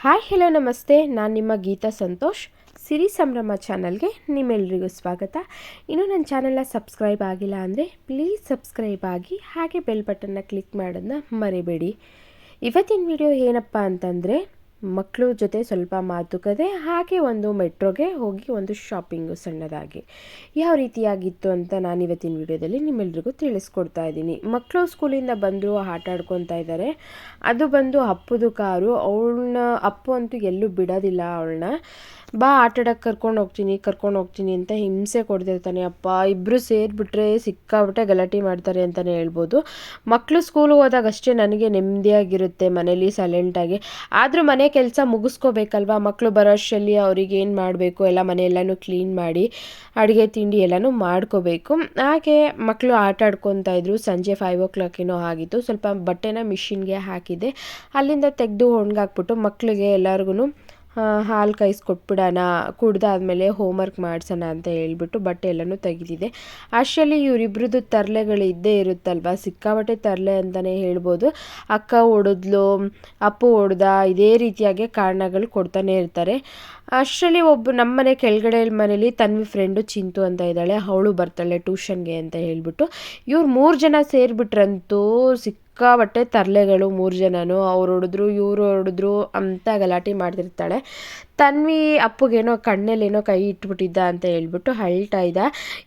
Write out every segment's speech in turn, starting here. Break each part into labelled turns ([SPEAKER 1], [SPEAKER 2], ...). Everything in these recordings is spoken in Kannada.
[SPEAKER 1] ಹಾಯ್ ಹಲೋ ನಮಸ್ತೆ, ನಾನು ನಿಮ್ಮ ಗೀತಾ ಸಂತೋಷ್. ಸಿರಿ ಸಂಭ್ರಮ ಚಾನಲ್ಗೆ ನಿಮ್ಮೆಲ್ಲರಿಗೂ ಸ್ವಾಗತ. ಇನ್ನೂ ನನ್ನ ಚಾನಲ್ನ ಸಬ್ಸ್ಕ್ರೈಬ್ ಆಗಿಲ್ಲ ಅಂದರೆ ಪ್ಲೀಸ್ ಸಬ್ಸ್ಕ್ರೈಬ್ ಆಗಿ, ಹಾಗೆ ಬೆಲ್ ಬಟನ್ನ ಕ್ಲಿಕ್ ಮಾಡೋದನ್ನ ಮರಿಬೇಡಿ. ಇವತ್ತಿನ ವಿಡಿಯೋ ಏನಪ್ಪ ಅಂತಂದರೆ, ಮಕ್ಕಳ ಜೊತೆ ಸ್ವಲ್ಪ ಮಾತುಕತೆ, ಹಾಗೆ ಒಂದು ಮೆಟ್ರೋಗೆ ಹೋಗಿ ಒಂದು ಶಾಪಿಂಗು ಸಣ್ಣದಾಗಿ ಯಾವ ರೀತಿಯಾಗಿತ್ತು ಅಂತ ನಾನು ಇವತ್ತಿನ ವಿಡಿಯೋದಲ್ಲಿ ನಿಮ್ಮೆಲ್ರಿಗೂ ತಿಳಿಸ್ಕೊಡ್ತಾ ಇದ್ದೀನಿ. ಮಕ್ಕಳು ಸ್ಕೂಲಿಂದ ಬಂದರು, ಆಟ ಆಡ್ಕೊತಾ ಇದ್ದಾರೆ. ಅದು ಬಂದು ಅಪ್ಪುದು ಕಾರು. ಅಪ್ಪು ಅಂತೂ ಎಲ್ಲೂ ಬಿಡೋದಿಲ್ಲ ಅವಳನ್ನ. ಬಾ ಆಟಾಡಕ್ಕೆ ಕರ್ಕೊಂಡು ಹೋಗ್ತೀನಿ ಅಂತ ಹಿಂಸೆ ಕೊಡ್ತಿರ್ತಾನೆ. ಅಪ್ಪ ಇಬ್ಬರು ಸೇರಿಬಿಟ್ರೆ ಸಿಕ್ಕಾಬಿಟ್ಟೆ ಗಲಾಟೆ ಮಾಡ್ತಾರೆ ಅಂತಲೇ ಹೇಳ್ಬೋದು. ಮಕ್ಕಳು ಸ್ಕೂಲಿಗೆ ಹೋದಾಗ ಅಷ್ಟೇ ನನಗೆ ನೆಮ್ಮದಿಯಾಗಿರುತ್ತೆ ಮನೇಲಿ ಸೈಲೆಂಟಾಗಿ. ಆದರೂ ಮನೆ ಕೆಲಸ ಮುಗಿಸ್ಕೋಬೇಕಲ್ವ. ಮಕ್ಕಳು ಬರೋ ಅಷ್ಟರಲ್ಲಿ ಅವ್ರಿಗೆ ಏನು ಮಾಡಬೇಕು ಎಲ್ಲ ಮನೆಯೆಲ್ಲನೂ ಕ್ಲೀನ್ ಮಾಡಿ ಅಡುಗೆ ತಿಂಡಿ ಎಲ್ಲನೂ ಮಾಡ್ಕೋಬೇಕು. ಹಾಗೆ ಮಕ್ಕಳು ಆಟ ಆಡ್ಕೊತಾ ಇದ್ರು. ಸಂಜೆ 5 ಏನೋ ಆಗಿತ್ತು. ಸ್ವಲ್ಪ ಬಟ್ಟೆನ ಮಿಷಿನ್ಗೆ ಹಾಕಿದ್ದೆ. ಅಲ್ಲಿಂದ ತೆಗೆದು ಒಣಗಾಕ್ಬಿಟ್ಟು ಮಕ್ಕಳಿಗೆ ಎಲ್ಲರಿಗೂ ಹಾಲು ಕಾಯಿಸ್ಕೊಟ್ಬಿಡೋಣ, ಕುಡ್ದಾದ್ಮೇಲೆ ಹೋಮ್ವರ್ಕ್ ಮಾಡಿಸೋಣ ಅಂತ ಹೇಳ್ಬಿಟ್ಟು ಬಟ್ಟೆ ಎಲ್ಲನೂ ತೆಗೆದಿದೆ. ಅಷ್ಟರಲ್ಲಿ ಇವರಿಬ್ರದ್ದು ತರಲೆಗಳು ಇದ್ದೇ ಇರುತ್ತಲ್ವ, ಸಿಕ್ಕಾಬಟ್ಟೆ ತರಲೆ ಅಂತಲೇ ಹೇಳ್ಬೋದು. ಅಕ್ಕ ಹೊಡೆದ್ಲು, ಅಪ್ಪು ಹೊಡೆದ, ಇದೇ ರೀತಿಯಾಗಿ ಕಾರಣಗಳು ಕೊಡ್ತಾನೆ ಇರ್ತಾರೆ. ಅಷ್ಟರಲ್ಲಿ ನಮ್ಮನೆ ಕೆಳಗಡೆ ಮನೇಲಿ ತನ್ವಿ ಫ್ರೆಂಡು ಚಿಂತು ಅಂತ ಇದ್ದಾಳೆ, ಅವಳು ಬರ್ತಾಳೆ ಟ್ಯೂಷನ್ಗೆ ಅಂತ ಹೇಳ್ಬಿಟ್ಟು. ಇವ್ರು 3 ಜನ ಸೇರಿಬಿಟ್ರಂತೂ ಸಿಕ್ಕಾಬಟ್ಟೆ ತರಲೆಗಳು. 3 ಜನನೂ ಅವ್ರು ಹೊಡೆದ್ರು ಇವರು ಹೊಡೆದ್ರು ಅಂತ ಗಲಾಟೆ ಮಾಡ್ತಿರ್ತಾಳೆ. ತನ್ವಿ ಅಪ್ಪುಗೇನೋ ಕಣ್ಣಲ್ಲೇನೋ ಕೈ ಇಟ್ಬಿಟ್ಟಿದ್ದ ಅಂತ ಹೇಳ್ಬಿಟ್ಟು ಅಳ್ತಾ ಇದ್ದ.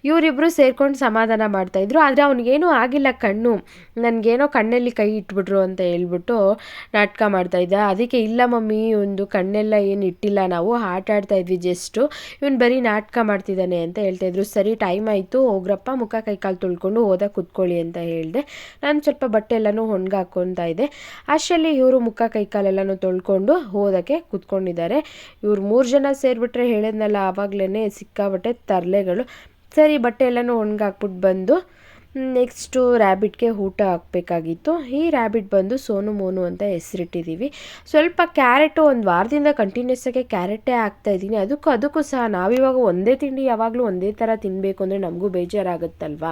[SPEAKER 1] ಇವರಿಬ್ಬರು ಸೇರ್ಕೊಂಡು ಸಮಾಧಾನ ಮಾಡ್ತಾಯಿದ್ರು. ಆದರೆ ಅವ್ನಿಗೇನೂ ಆಗಿಲ್ಲ, ಕಣ್ಣು ನನಗೇನೋ ಕಣ್ಣಲ್ಲಿ ಕೈ ಇಟ್ಬಿಟ್ರು ಅಂತ ಹೇಳ್ಬಿಟ್ಟು ನಾಟಕ ಮಾಡ್ತಾಯಿದ್ದ. ಅದಕ್ಕೆ ಇಲ್ಲ ಮಮ್ಮಿ, ಒಂದು ಕಣ್ಣೆಲ್ಲ ಏನು ಇಟ್ಟಿಲ್ಲ, ನಾವು ಆಟ ಆಡ್ತಾ ಇದ್ವಿ ಜಸ್ಟು, ಇವನು ಬರೀ ನಾಟಕ ಮಾಡ್ತಿದ್ದಾನೆ ಅಂತ ಹೇಳ್ತಾಯಿದ್ರು. ಸರಿ ಟೈಮ್ ಆಯಿತು, ಹೋಗ್ರಪ್ಪ ಮುಖ ಕೈ ಕಾಲು ತೊಳ್ಕೊಂಡು ಓದಕ್ಕೆ ಕೂತ್ಕೊಳ್ಳಿ ಅಂತ ಹೇಳಿದೆ. ನಾನು ಸ್ವಲ್ಪ ಬಟ್ಟೆ ಎಲ್ಲನೂ ಒಣಗಾಕ್ಕೊತಾ ಇದ್ದೆ. ಅಷ್ಟರಲ್ಲಿ ಇವರು ಮುಖ ಕೈ ಕಾಲೆಲ್ಲನೂ ತೊಳ್ಕೊಂಡು ಓದೋಕ್ಕೆ ಕೂತ್ಕೊಂಡಿದ್ದಾರೆ. ಇವ್ರು 3 ಜನ ಸೇರಿಬಿಟ್ರೆ ಹೇಳಿದ್ನಲ್ಲ ಆವಾಗಲೇ ಸಿಕ್ಕಾಬಟ್ಟೆ ತರಲೆಗಳು. ಸರಿ ಬಟ್ಟೆ ಎಲ್ಲನೂ ಒಣಗಾಕ್ಬಿಟ್ಟು ಬಂದು ನೆಕ್ಸ್ಟು ರ್ಯಾಬಿಟ್ಗೆ ಊಟ ಹಾಕಬೇಕಾಗಿತ್ತು. ಈ ರ್ಯಾಬಿಟ್ ಬಂದು ಸೋನು ಮೋನು ಅಂತ ಹೆಸರಿಟ್ಟಿದ್ದೀವಿ. ಸ್ವಲ್ಪ ಕ್ಯಾರೆಟು ಒಂದು ವಾರದಿಂದ ಕಂಟಿನ್ಯೂಸ್ ಆಗಿ ಕ್ಯಾರೆಟೇ ಹಾಕ್ತಾಯಿದ್ದೀನಿ. ಅದಕ್ಕೂ ಸಹ ನಾವಿವಾಗ ಒಂದೇ ತಿಂಡಿ ಯಾವಾಗಲೂ ಒಂದೇ ಥರ ತಿನ್ನಬೇಕು ಅಂದರೆ ನಮಗೂ ಬೇಜಾರಾಗುತ್ತಲ್ವ.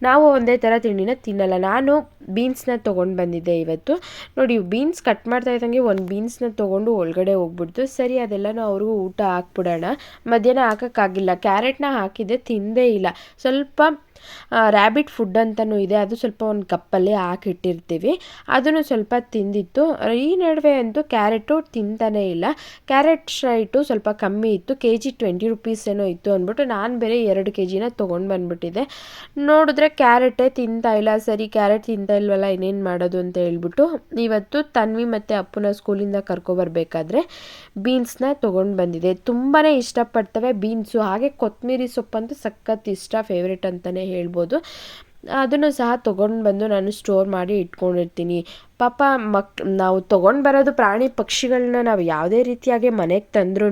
[SPEAKER 1] ನಾವು ಒಂದೇ ಥರ ತಿಂಡಿನ ತಿನ್ನಲ್ಲ. ನಾನು ಬೀನ್ಸ್ನ ತೊಗೊಂಡು ಬಂದಿದ್ದೆ ಇವತ್ತು. ನೋಡಿ, ಬೀನ್ಸ್ ಕಟ್ ಮಾಡ್ತಾ ಇದ್ದಂಗೆ ಒಂದು ಬೀನ್ಸ್ನ ತೊಗೊಂಡು ಒಳಗಡೆ ಹೋಗ್ಬಿಡ್ತು. ಸರಿ ಅದೆಲ್ಲನೂ ಅವ್ರಿಗೂ ಊಟ ಹಾಕ್ಬಿಡೋಣ. ಮಧ್ಯಾಹ್ನ ಹಾಕೋಕ್ಕಾಗಿಲ್ಲ, ಕ್ಯಾರೆಟ್ನ ಹಾಕಿದ್ದೆ, ತಿಂದೇ ಇಲ್ಲ. ಸ್ವಲ್ಪ ರ್ಯಾಬಿಟ್ ಫುಡ್ ಅಂತಲೂ ಇದೆ, ಅದು ಸ್ವಲ್ಪ ಒಂದು ಕಪ್ಪಲ್ಲೇ ಹಾಕಿಟ್ಟಿರ್ತೀವಿ, ಅದನ್ನು ಸ್ವಲ್ಪ ತಿಂದಿತ್ತು. ಈ ನಡುವೆ ಅಂತೂ ಕ್ಯಾರೆಟು ತಿಂತಾನೇ ಇಲ್ಲ. ಕ್ಯಾರೆಟ್ ರೈಟು ಸ್ವಲ್ಪ ಕಮ್ಮಿ ಇತ್ತು, kg 20 ರೂಪೀಸ್ ಏನೋ ಇತ್ತು ಅಂದ್ಬಿಟ್ಟು ನಾನು ಬೇರೆ 2 kgನ ತೊಗೊಂಡು ಬಂದುಬಿಟ್ಟಿದ್ದೆ. ನೋಡಿದ್ರೆ ಕ್ಯಾರೆಟೇ ತಿಂತಾ ಇಲ್ಲ. ಸರಿ ಕ್ಯಾರೆಟ್ ತಿಂತಾ ಇಲ್ವಲ್ಲ, ಇನ್ನೇನು ಮಾಡೋದು ಅಂತ ಹೇಳ್ಬಿಟ್ಟು ಇವತ್ತು ತನ್ವಿ ಮತ್ತು ಅಪ್ಪನ ಸ್ಕೂಲಿಂದ ಕರ್ಕೊಬರ್ಬೇಕಾದ್ರೆ ಬೀನ್ಸ್ನ ತೊಗೊಂಡು ಬಂದಿದೆ. ತುಂಬಾ ಇಷ್ಟಪಡ್ತವೆ ಬೀನ್ಸು. ಹಾಗೆ ಕೊತ್ತಂಬರಿ ಸೊಪ್ಪಂತೂ ಸಖತ್ ಇಷ್ಟ, ಫೇವ್ರೇಟ್ ಅಂತಲೇ ಹೇಳ್ಬೋದು. ಅದನ್ನು ಸಹ ತೊಗೊಂಡು ಬಂದು ನಾನು ಸ್ಟೋರ್ ಮಾಡಿ ಇಟ್ಕೊಂಡಿರ್ತೀನಿ. ಪಾಪ ನಾವು ತೊಗೊಂಡು ಬರೋದು ಪ್ರಾಣಿ ಪಕ್ಷಿಗಳನ್ನ ನಾವು ಯಾವುದೇ ರೀತಿಯಾಗಿ ಮನೆಗೆ ತಂದ್ರೂ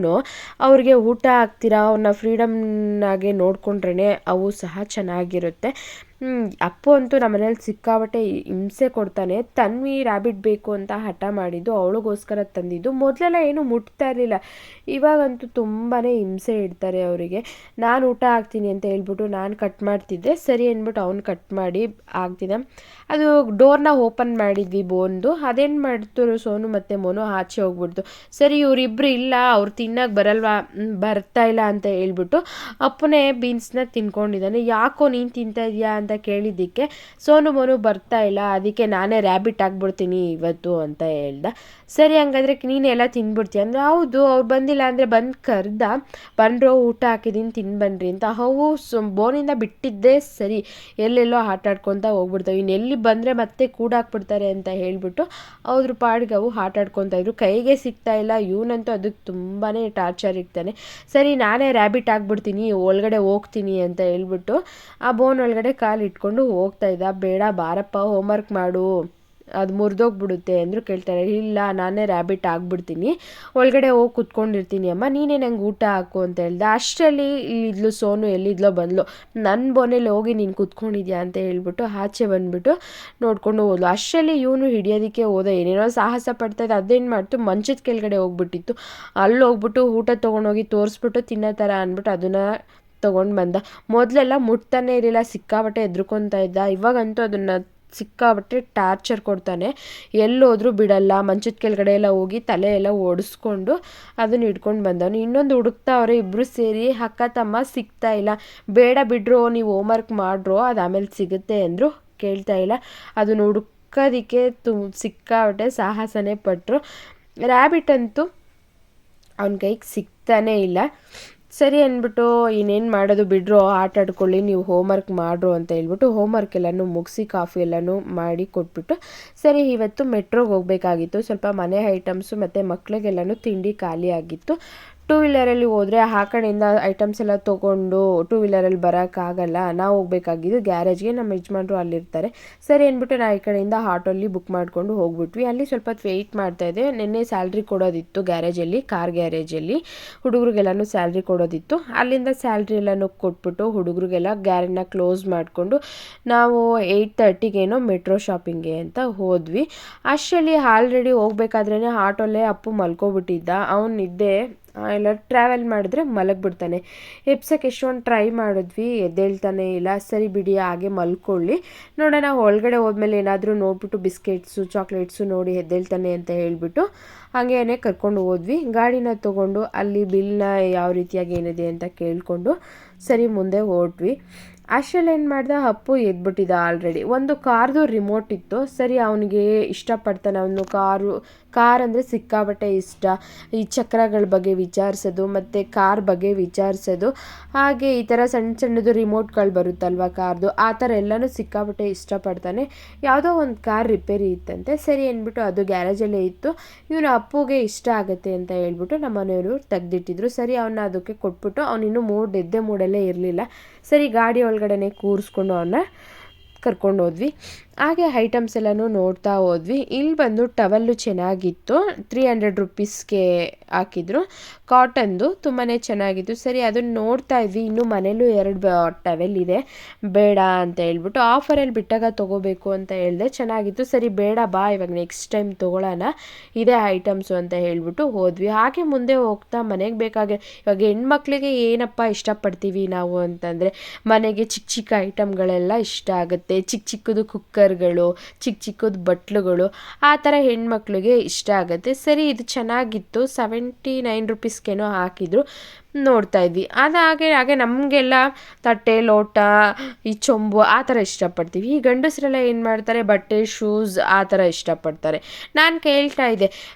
[SPEAKER 1] ಅವ್ರಿಗೆ ಊಟ ಹಾಕ್ತೀರಾ, ಅವನ್ನ ಫ್ರೀಡಮ್ನಾಗೆ ನೋಡಿಕೊಂಡ್ರೆ ಅವು ಸಹ ಚೆನ್ನಾಗಿರುತ್ತೆ. ಅಪ್ಪು ಅಂತೂ ನಮ್ಮ ಮನೇಲಿ ಸಿಕ್ಕಾಬಟ್ಟೆ ಹಿಂಸೆ ಕೊಡ್ತಾನೆ. ತನ್ವಿ ರ್ಯಾಬಿಟ್ ಬೇಕು ಅಂತ ಹಠ ಮಾಡಿದ್ದು, ಅವಳಿಗೋಸ್ಕರ ತಂದಿದ್ದು. ಮೊದಲೆಲ್ಲ ಏನೂ ಮುಟ್ತಾ ಇರಲಿಲ್ಲ, ಇವಾಗಂತೂ ತುಂಬಾ ಹಿಂಸೆ ಇಡ್ತಾರೆ ಅವರಿಗೆ. ನಾನು ಊಟ ಹಾಕ್ತೀನಿ ಅಂತ ಹೇಳ್ಬಿಟ್ಟು ನಾನು ಕಟ್ ಮಾಡ್ತಿದ್ದೆ. ಸರಿ ಅಂದ್ಬಿಟ್ಟು ಅವ್ನು ಕಟ್ ಮಾಡಿ ಆಗ್ತಿದ್ದೆ. ಅದು ಡೋರ್ನ ಓಪನ್ ಮಾಡಿದ್ವಿ ಬೋನ್ದು. ಅದೇನು ಮಾಡ್ತು ಸೋನು ಮತ್ತು ಮೋನು ಆಚೆ ಹೋಗ್ಬಿಡ್ತು. ಸರಿ ಇವರಿಬ್ಬರು ಇಲ್ಲ, ಅವ್ರು ತಿನ್ನೋಕೆ ಬರ್ತಾ ಇಲ್ಲ ಅಂತ ಹೇಳ್ಬಿಟ್ಟು ಅಪ್ಪನೇ ಬೀನ್ಸ್ನ ತಿನ್ಕೊಂಡಿದ್ದಾನೆ. ಯಾಕೋ ನೀನು ತಿಂತಾ ಇದೆಯಾ ಅಂತ ಕೇಳಿದ್ದಕ್ಕೆ ಸೋನು ಮೋನು ಬರ್ತಾ ಇಲ್ಲ, ಅದಕ್ಕೆ ನಾನೇ ರ್ಯಾಬಿಟ್ ಆಗ್ಬಿಡ್ತೀನಿ ಇವತ್ತು ಅಂತ ಹೇಳ್ದ. ಸರಿ ಹಂಗಾದ್ರೆ ನೀನೆಲ್ಲ ತಿನ್ಬಿಡ್ತೀಯ ಅಂದರೆ, ಹೌದು ಅವ್ರು ಬಂದಿಲ್ಲ ಅಂದರೆ ಬಂದು ಕರೆದ, ಬಂದರು ಊಟ ಹಾಕಿದ್ದೀನಿ ತಿನ್ಬನ್ರಿ ಅಂತ. ಅವು ಬೋನಿಂದ ಬಿಟ್ಟಿದ್ದೇ ಸರಿ, ಎಲ್ಲೆಲ್ಲೋ ಆಟ ಆಡ್ಕೊತ ಹೋಗ್ಬಿಡ್ತಾವೆ. ಇನ್ನೆಲ್ಲಿ ಬಂದರೆ ಮತ್ತೆ ಕೂಡಾಕ್ಬಿಡ್ತಾರೆ ಅಂತ ಹೇಳ್ಬಿಟ್ಟು ಅವ್ರ ಪಾಡಿಗೆ ಅವು ಆಟ ಆಡ್ಕೊತಾ ಇದ್ರು. ಕೈಗೆ ಸಿಗ್ತಾ ಇಲ್ಲ. ಇವನಂತೂ ಅದಕ್ಕೆ ತುಂಬಾ ಟಾರ್ಚರ್ ಇರ್ತಾನೆ. ಸರಿ ನಾನೇ ರ್ಯಾಬಿಟ್ ಆಗಿಬಿಡ್ತೀನಿ, ಒಳಗಡೆ ಹೋಗ್ತೀನಿ ಅಂತ ಹೇಳ್ಬಿಟ್ಟು ಆ ಬೋನ್ ಒಳಗಡೆ ಕಾಲು ಇಟ್ಕೊಂಡು ಹೋಗ್ತಾ ಇದ್ದ. ಬೇಡ ಬಾರಪ್ಪ, ಹೋಮ್ವರ್ಕ್ ಮಾಡು, ಅದು ಮುರಿದೋಗ್ಬಿಡುತ್ತೆ ಅಂದರು. ಕೇಳ್ತಾರೆ, ಇಲ್ಲ ನಾನೇ ರ್ಯಾಬಿಟ್ ಆಗಿಬಿಡ್ತೀನಿ, ಒಳಗಡೆ ಹೋಗಿ ಕುತ್ಕೊಂಡಿರ್ತೀನಿ ಅಮ್ಮ, ನೀನೇ ನಂಗೆ ಊಟ ಹಾಕು ಅಂತ ಹೇಳ್ದೆ. ಅಷ್ಟರಲ್ಲಿ ಇಲ್ಲಿದ್ಲು ಸೋನು, ಎಲ್ಲಿದ್ಲೋ ಬಂದ್ಲು. ನನ್ನ ಬೋನಲ್ಲಿ ಹೋಗಿ ನೀನು ಕುತ್ಕೊಂಡಿದ್ಯಾ ಅಂತ ಹೇಳ್ಬಿಟ್ಟು ಆಚೆ ಬಂದುಬಿಟ್ಟು ನೋಡ್ಕೊಂಡು ಹೋದ್ಲು. ಅಷ್ಟರಲ್ಲಿ ಇವನು ಹಿಡಿಯೋದಕ್ಕೆ ಹೋದ, ಏನೇನೋ ಸಾಹಸ ಪಡ್ತಾಯಿದ್ದ. ಅದೇನು ಮಾಡ್ತು, ಮಂಚದ ಕೆಳಗಡೆ ಹೋಗ್ಬಿಟ್ಟಿತ್ತು. ಅಲ್ಲಿ ಹೋಗ್ಬಿಟ್ಟು ಊಟ ತೊಗೊಂಡೋಗಿ ತೋರಿಸ್ಬಿಟ್ಟು ತಿನ್ನೋ ಥರ ಅಂದ್ಬಿಟ್ಟು ಅದನ್ನು ತೊಗೊಂಡು ಬಂದ. ಮೊದಲೆಲ್ಲ ಮುಟ್ತಾನೆ ಇರಲಿಲ್ಲ, ಸಿಕ್ಕಾಬಟ್ಟೆ ಎದ್ರುಕೊತಾ ಇದ್ದ. ಇವಾಗಂತೂ ಅದನ್ನು ಸಿಕ್ಕಾಬಟ್ಟೆ ಟಾರ್ಚರ್ ಕೊಡ್ತಾನೆ. ಎಲ್ಲೋದ್ರೂ ಬಿಡಲ್ಲ. ಮಂಚದ ಕೆಳಗಡೆ ಎಲ್ಲ ಹೋಗಿ ತಲೆ ಎಲ್ಲ ಒಡಿಸ್ಕೊಂಡು ಅದನ್ನ ಹಿಡ್ಕೊಂಡು ಬಂದವನು. ಇನ್ನೊಂದು ಹುಡುಕ್ತಾವ್ರೆ ಇಬ್ಬರು ಸೇರಿ. ಅಕ್ಕ ತಮ್ಮ ಸಿಗ್ತಾ ಇಲ್ಲ. ಬೇಡ ಬಿಡ್ರೋ, ನೀವು ಹೋಮ್ವರ್ಕ್ ಮಾಡ್ರೋ, ಅದು ಆಮೇಲೆ ಸಿಗುತ್ತೆ ಅಂದರು. ಕೇಳ್ತಾ ಇಲ್ಲ. ಅದನ್ನು ಹುಡುಕೋದಕ್ಕೆ ಸಿಕ್ಕಾಬಟ್ಟೆ ಸಾಹಸನೇ ಪಟ್ಟರು. ರ್ಯಾಬಿಟ್ ಅಂತೂ ಅವನ ಕೈಗೆ ಸಿಗ್ತಾನೇ ಇಲ್ಲ. ಸರಿ ಅಂದ್ಬಿಟ್ಟು ಇನ್ನೇನು ಮಾಡೋದು ಬಿಡ್ರೋ, ಆಟ ಆಡ್ಕೊಳ್ಳಿ, ನೀವು ಹೋಮ್ವರ್ಕ್ ಮಾಡ್ರು ಅಂತ ಹೇಳ್ಬಿಟ್ಟು ಹೋಮ್ವರ್ಕ್ ಎಲ್ಲನೂ ಮುಗಿಸಿ ಕಾಫಿ ಎಲ್ಲನೂ ಮಾಡಿ ಕೊಟ್ಬಿಟ್ಟು, ಸರಿ ಇವತ್ತು ಮೆಟ್ರೋಗೆ ಹೋಗಬೇಕಾಗಿತ್ತು. ಸ್ವಲ್ಪ ಮನೆ ಐಟಮ್ಸು ಮತ್ತು ಮಕ್ಳಿಗೆಲ್ಲನೂ ತಿಂಡಿ ಖಾಲಿ ಆಗಿತ್ತು. ಟೂ ವೀಲರಲ್ಲಿ ಹೋದರೆ ಆ ಕಡೆಯಿಂದ ಐಟಮ್ಸ್ ಎಲ್ಲ ತೊಗೊಂಡು ಟೂ ವೀಲರಲ್ಲಿ ಬರೋಕ್ಕಾಗಲ್ಲ. ನಾವು ಹೋಗಬೇಕಾಗಿದ್ದು ಗ್ಯಾರೇಜ್ಗೆ. ನಮ್ಮ ಯಜಮಾನ್ರು ಅಲ್ಲಿರ್ತಾರೆ. ಸರಿ ಅಂದ್ಬಿಟ್ಟು ನಾವು ಈ ಕಡೆಯಿಂದ ಆಟೋಲ್ಲಿ ಬುಕ್ ಮಾಡಿಕೊಂಡು ಹೋಗ್ಬಿಟ್ವಿ. ಅಲ್ಲಿ ಸ್ವಲ್ಪ ಹೊತ್ತು ವೆಯ್ಟ್ ಮಾಡ್ತಾಯಿದ್ದೆ. ನಿನ್ನೆ ಸ್ಯಾಲ್ರಿ ಕೊಡೋದಿತ್ತು ಗ್ಯಾರೇಜಲ್ಲಿ, ಕಾರ್ ಗ್ಯಾರೇಜಲ್ಲಿ ಹುಡುಗರಿಗೆಲ್ಲನೂ ಸ್ಯಾಲ್ರಿ ಕೊಡೋದಿತ್ತು. ಅಲ್ಲಿಂದ ಸ್ಯಾಲ್ರಿ ಎಲ್ಲನೂ ಕೊಟ್ಬಿಟ್ಟು ಹುಡುಗರಿಗೆಲ್ಲ ಗ್ಯಾರೇಜ್ನ ಕ್ಲೋಸ್ ಮಾಡಿಕೊಂಡು ನಾವು 8:30ಗೇನೋ ಮೆಟ್ರೋ ಶಾಪಿಂಗ್ಗೆ ಅಂತ ಹೋದ್ವಿ. ಅಷ್ಟರಲ್ಲಿ ಆಲ್ರೆಡಿ ಹೋಗ್ಬೇಕಾದ್ರೇ ಆಟೋಲ್ಲೇ ಅಪ್ಪು ಮಲ್ಕೊಬಿಟ್ಟಿದ್ದ. ಅವನಿದ್ದೆ ಎಲ್ಲ ಟ್ರಾವೆಲ್ ಮಾಡಿದ್ರೆ ಮಲಗಿಬಿಡ್ತಾನೆ. ಎಬ್ಸಕ್ಕೆ ಎಷ್ಟೊಂದು ಟ್ರೈ ಮಾಡಿದ್ವಿ, ಎದ್ದೇಳ್ತಾನೆ ಇಲ್ಲ. ಸರಿ ಬಿಡಿ ಹಾಗೆ ಮಲ್ಕೊಳ್ಳಿ, ನೋಡೋಣ ಒಳಗಡೆ ಹೋದ್ಮೇಲೆ ಏನಾದರೂ ನೋಡ್ಬಿಟ್ಟು ಬಿಸ್ಕೆಟ್ಸು ಚಾಕ್ಲೇಟ್ಸು ನೋಡಿ ಎದ್ದೇಳ್ತಾನೆ ಅಂತ ಹೇಳಿಬಿಟ್ಟು ಹಾಗೇನೆ ಕರ್ಕೊಂಡು ಹೋದ್ವಿ. ಗಾಡಿನ ತೊಗೊಂಡು ಅಲ್ಲಿ ಬಿಲ್ನ ಯಾವ ರೀತಿಯಾಗಿ ಏನಿದೆ ಅಂತ ಕೇಳಿಕೊಂಡು ಸರಿ ಮುಂದೆ ಹೊರಟ್ವಿ. ಅಷ್ಟರಲ್ಲಿ ಏನು ಮಾಡ್ದೆ, ಅಪ್ಪು ಎದ್ಬಿಟ್ಟಿದ್ದ ಆಲ್ರೆಡಿ. ಒಂದು ಕಾರ್ದು ರಿಮೋಟ್ ಇತ್ತು. ಸರಿ ಅವನಿಗೆ ಇಷ್ಟಪಡ್ತಾನೆ, ಅವನು ಕಾರ್ ಅಂದರೆ ಸಿಕ್ಕಾಬಟ್ಟೆ ಇಷ್ಟ. ಈ ಚಕ್ರಗಳ ಬಗ್ಗೆ ವಿಚಾರಿಸೋದು ಮತ್ತು ಕಾರ್ ಬಗ್ಗೆ ವಿಚಾರಿಸೋದು, ಹಾಗೆ ಈ ಥರ ಸಣ್ಣ ಸಣ್ಣದು ರಿಮೋಟ್ಗಳು ಬರುತ್ತಲ್ವ ಕಾರ್ದು, ಆ ಥರ ಎಲ್ಲನೂ ಸಿಕ್ಕಾಬಟ್ಟೆ ಇಷ್ಟಪಡ್ತಾನೆ. ಯಾವುದೋ ಒಂದು ಕಾರ್ ರಿಪೇರಿ ಇತ್ತಂತೆ. ಸರಿ ಅಂದ್ಬಿಟ್ಟು ಅದು ಗ್ಯಾರೇಜಲ್ಲೇ ಇತ್ತು. ಇವನು ಅಪ್ಪುಗೆ ಇಷ್ಟ ಆಗುತ್ತೆ ಅಂತ ಹೇಳ್ಬಿಟ್ಟು ನಮ್ಮ ಮನೆಯವರು ತೆಗೆದಿಟ್ಟಿದ್ರು. ಸರಿ ಅವನ್ನ ಅದಕ್ಕೆ ಕೊಟ್ಬಿಟ್ಟು ಅವನಿನ್ನೂ ಎದ್ದೆ ಮೂಡಲ್ಲೇ ಇರಲಿಲ್ಲ. ಸರಿ ಗಾಡಿ ಒಳಗಡೆ ಕೂರಿಸ್ಕೊಂಡು ಅವನ್ನ ಕರ್ಕೊಂಡು ಹೋದ್ವಿ. ಹಾಗೆ ಐಟಮ್ಸ್ ಎಲ್ಲನೂ ನೋಡ್ತಾ ಹೋದ್ವಿ. ಇಲ್ಲಿ ಬಂದು ಟವಲ್ಲು ಚೆನ್ನಾಗಿತ್ತು, 300 ರುಪೀಸ್ಗೆ ಹಾಕಿದ್ರು. ಕಾಟನ್ದು ತುಂಬಾ ಚೆನ್ನಾಗಿತ್ತು. ಸರಿ ಅದನ್ನು ನೋಡ್ತಾ ಇದ್ವಿ. ಇನ್ನೂ ಮನೇಲೂ 2 ಟವೆಲ್ ಇದೆ, ಬೇಡ ಅಂತ ಹೇಳ್ಬಿಟ್ಟು ಆಫರಲ್ಲಿ ಬಿಟ್ಟಾಗ ತೊಗೋಬೇಕು ಅಂತ ಹೇಳಿದೆ. ಚೆನ್ನಾಗಿತ್ತು. ಸರಿ ಬೇಡ ಬಾ, ಇವಾಗ ನೆಕ್ಸ್ಟ್ ಟೈಮ್ ತೊಗೊಳ್ಳೋಣ, ಇದೇ ಐಟಮ್ಸು ಅಂತ ಹೇಳ್ಬಿಟ್ಟು ಹೋದ್ವಿ. ಹಾಗೆ ಮುಂದೆ ಹೋಗ್ತಾ ಮನೆಗೆ ಇವಾಗ ಹೆಣ್ಮಕ್ಳಿಗೆ ಏನಪ್ಪ ಇಷ್ಟಪಡ್ತೀವಿ ನಾವು ಅಂತಂದರೆ, ಮನೆಗೆ ಚಿಕ್ಕ ಚಿಕ್ಕ ಐಟಮ್ಗಳೆಲ್ಲ ಇಷ್ಟ ಆಗುತ್ತೆ. ಚಿಕ್ಕ ಚಿಕ್ಕದು ಕುಕ್ಕರ್ಗಳು, ಚಿಕ್ಕ ಚಿಕ್ಕದು ಬಟ್ಲುಗಳು, ಆ ಥರ ಹೆಣ್ಮಕ್ಳಿಗೆ ಇಷ್ಟ ಆಗುತ್ತೆ. ಸರಿ ಇದು ಚೆನ್ನಾಗಿತ್ತು. 79 ರುಪೀಸ್ಗೇನೋ ಹಾಕಿದ್ರು. ನೋಡ್ತಾ ಇದ್ವಿ. ಅದು ಹಾಗೆ ನಮಗೆಲ್ಲ ತಟ್ಟೆ ಲೋಟ ಈ ಚೊಂಬು ಆ ಥರ ಇಷ್ಟಪಡ್ತೀವಿ. ಈ ಗಂಡಸರೆಲ್ಲ ಏನು ಮಾಡ್ತಾರೆ, ಬಟ್ಟೆ ಶೂಸ್ ಆ ಥರ ಇಷ್ಟಪಡ್ತಾರೆ. ನಾನು ಕೇಳ್ತಾ ಇದ್ದೆ,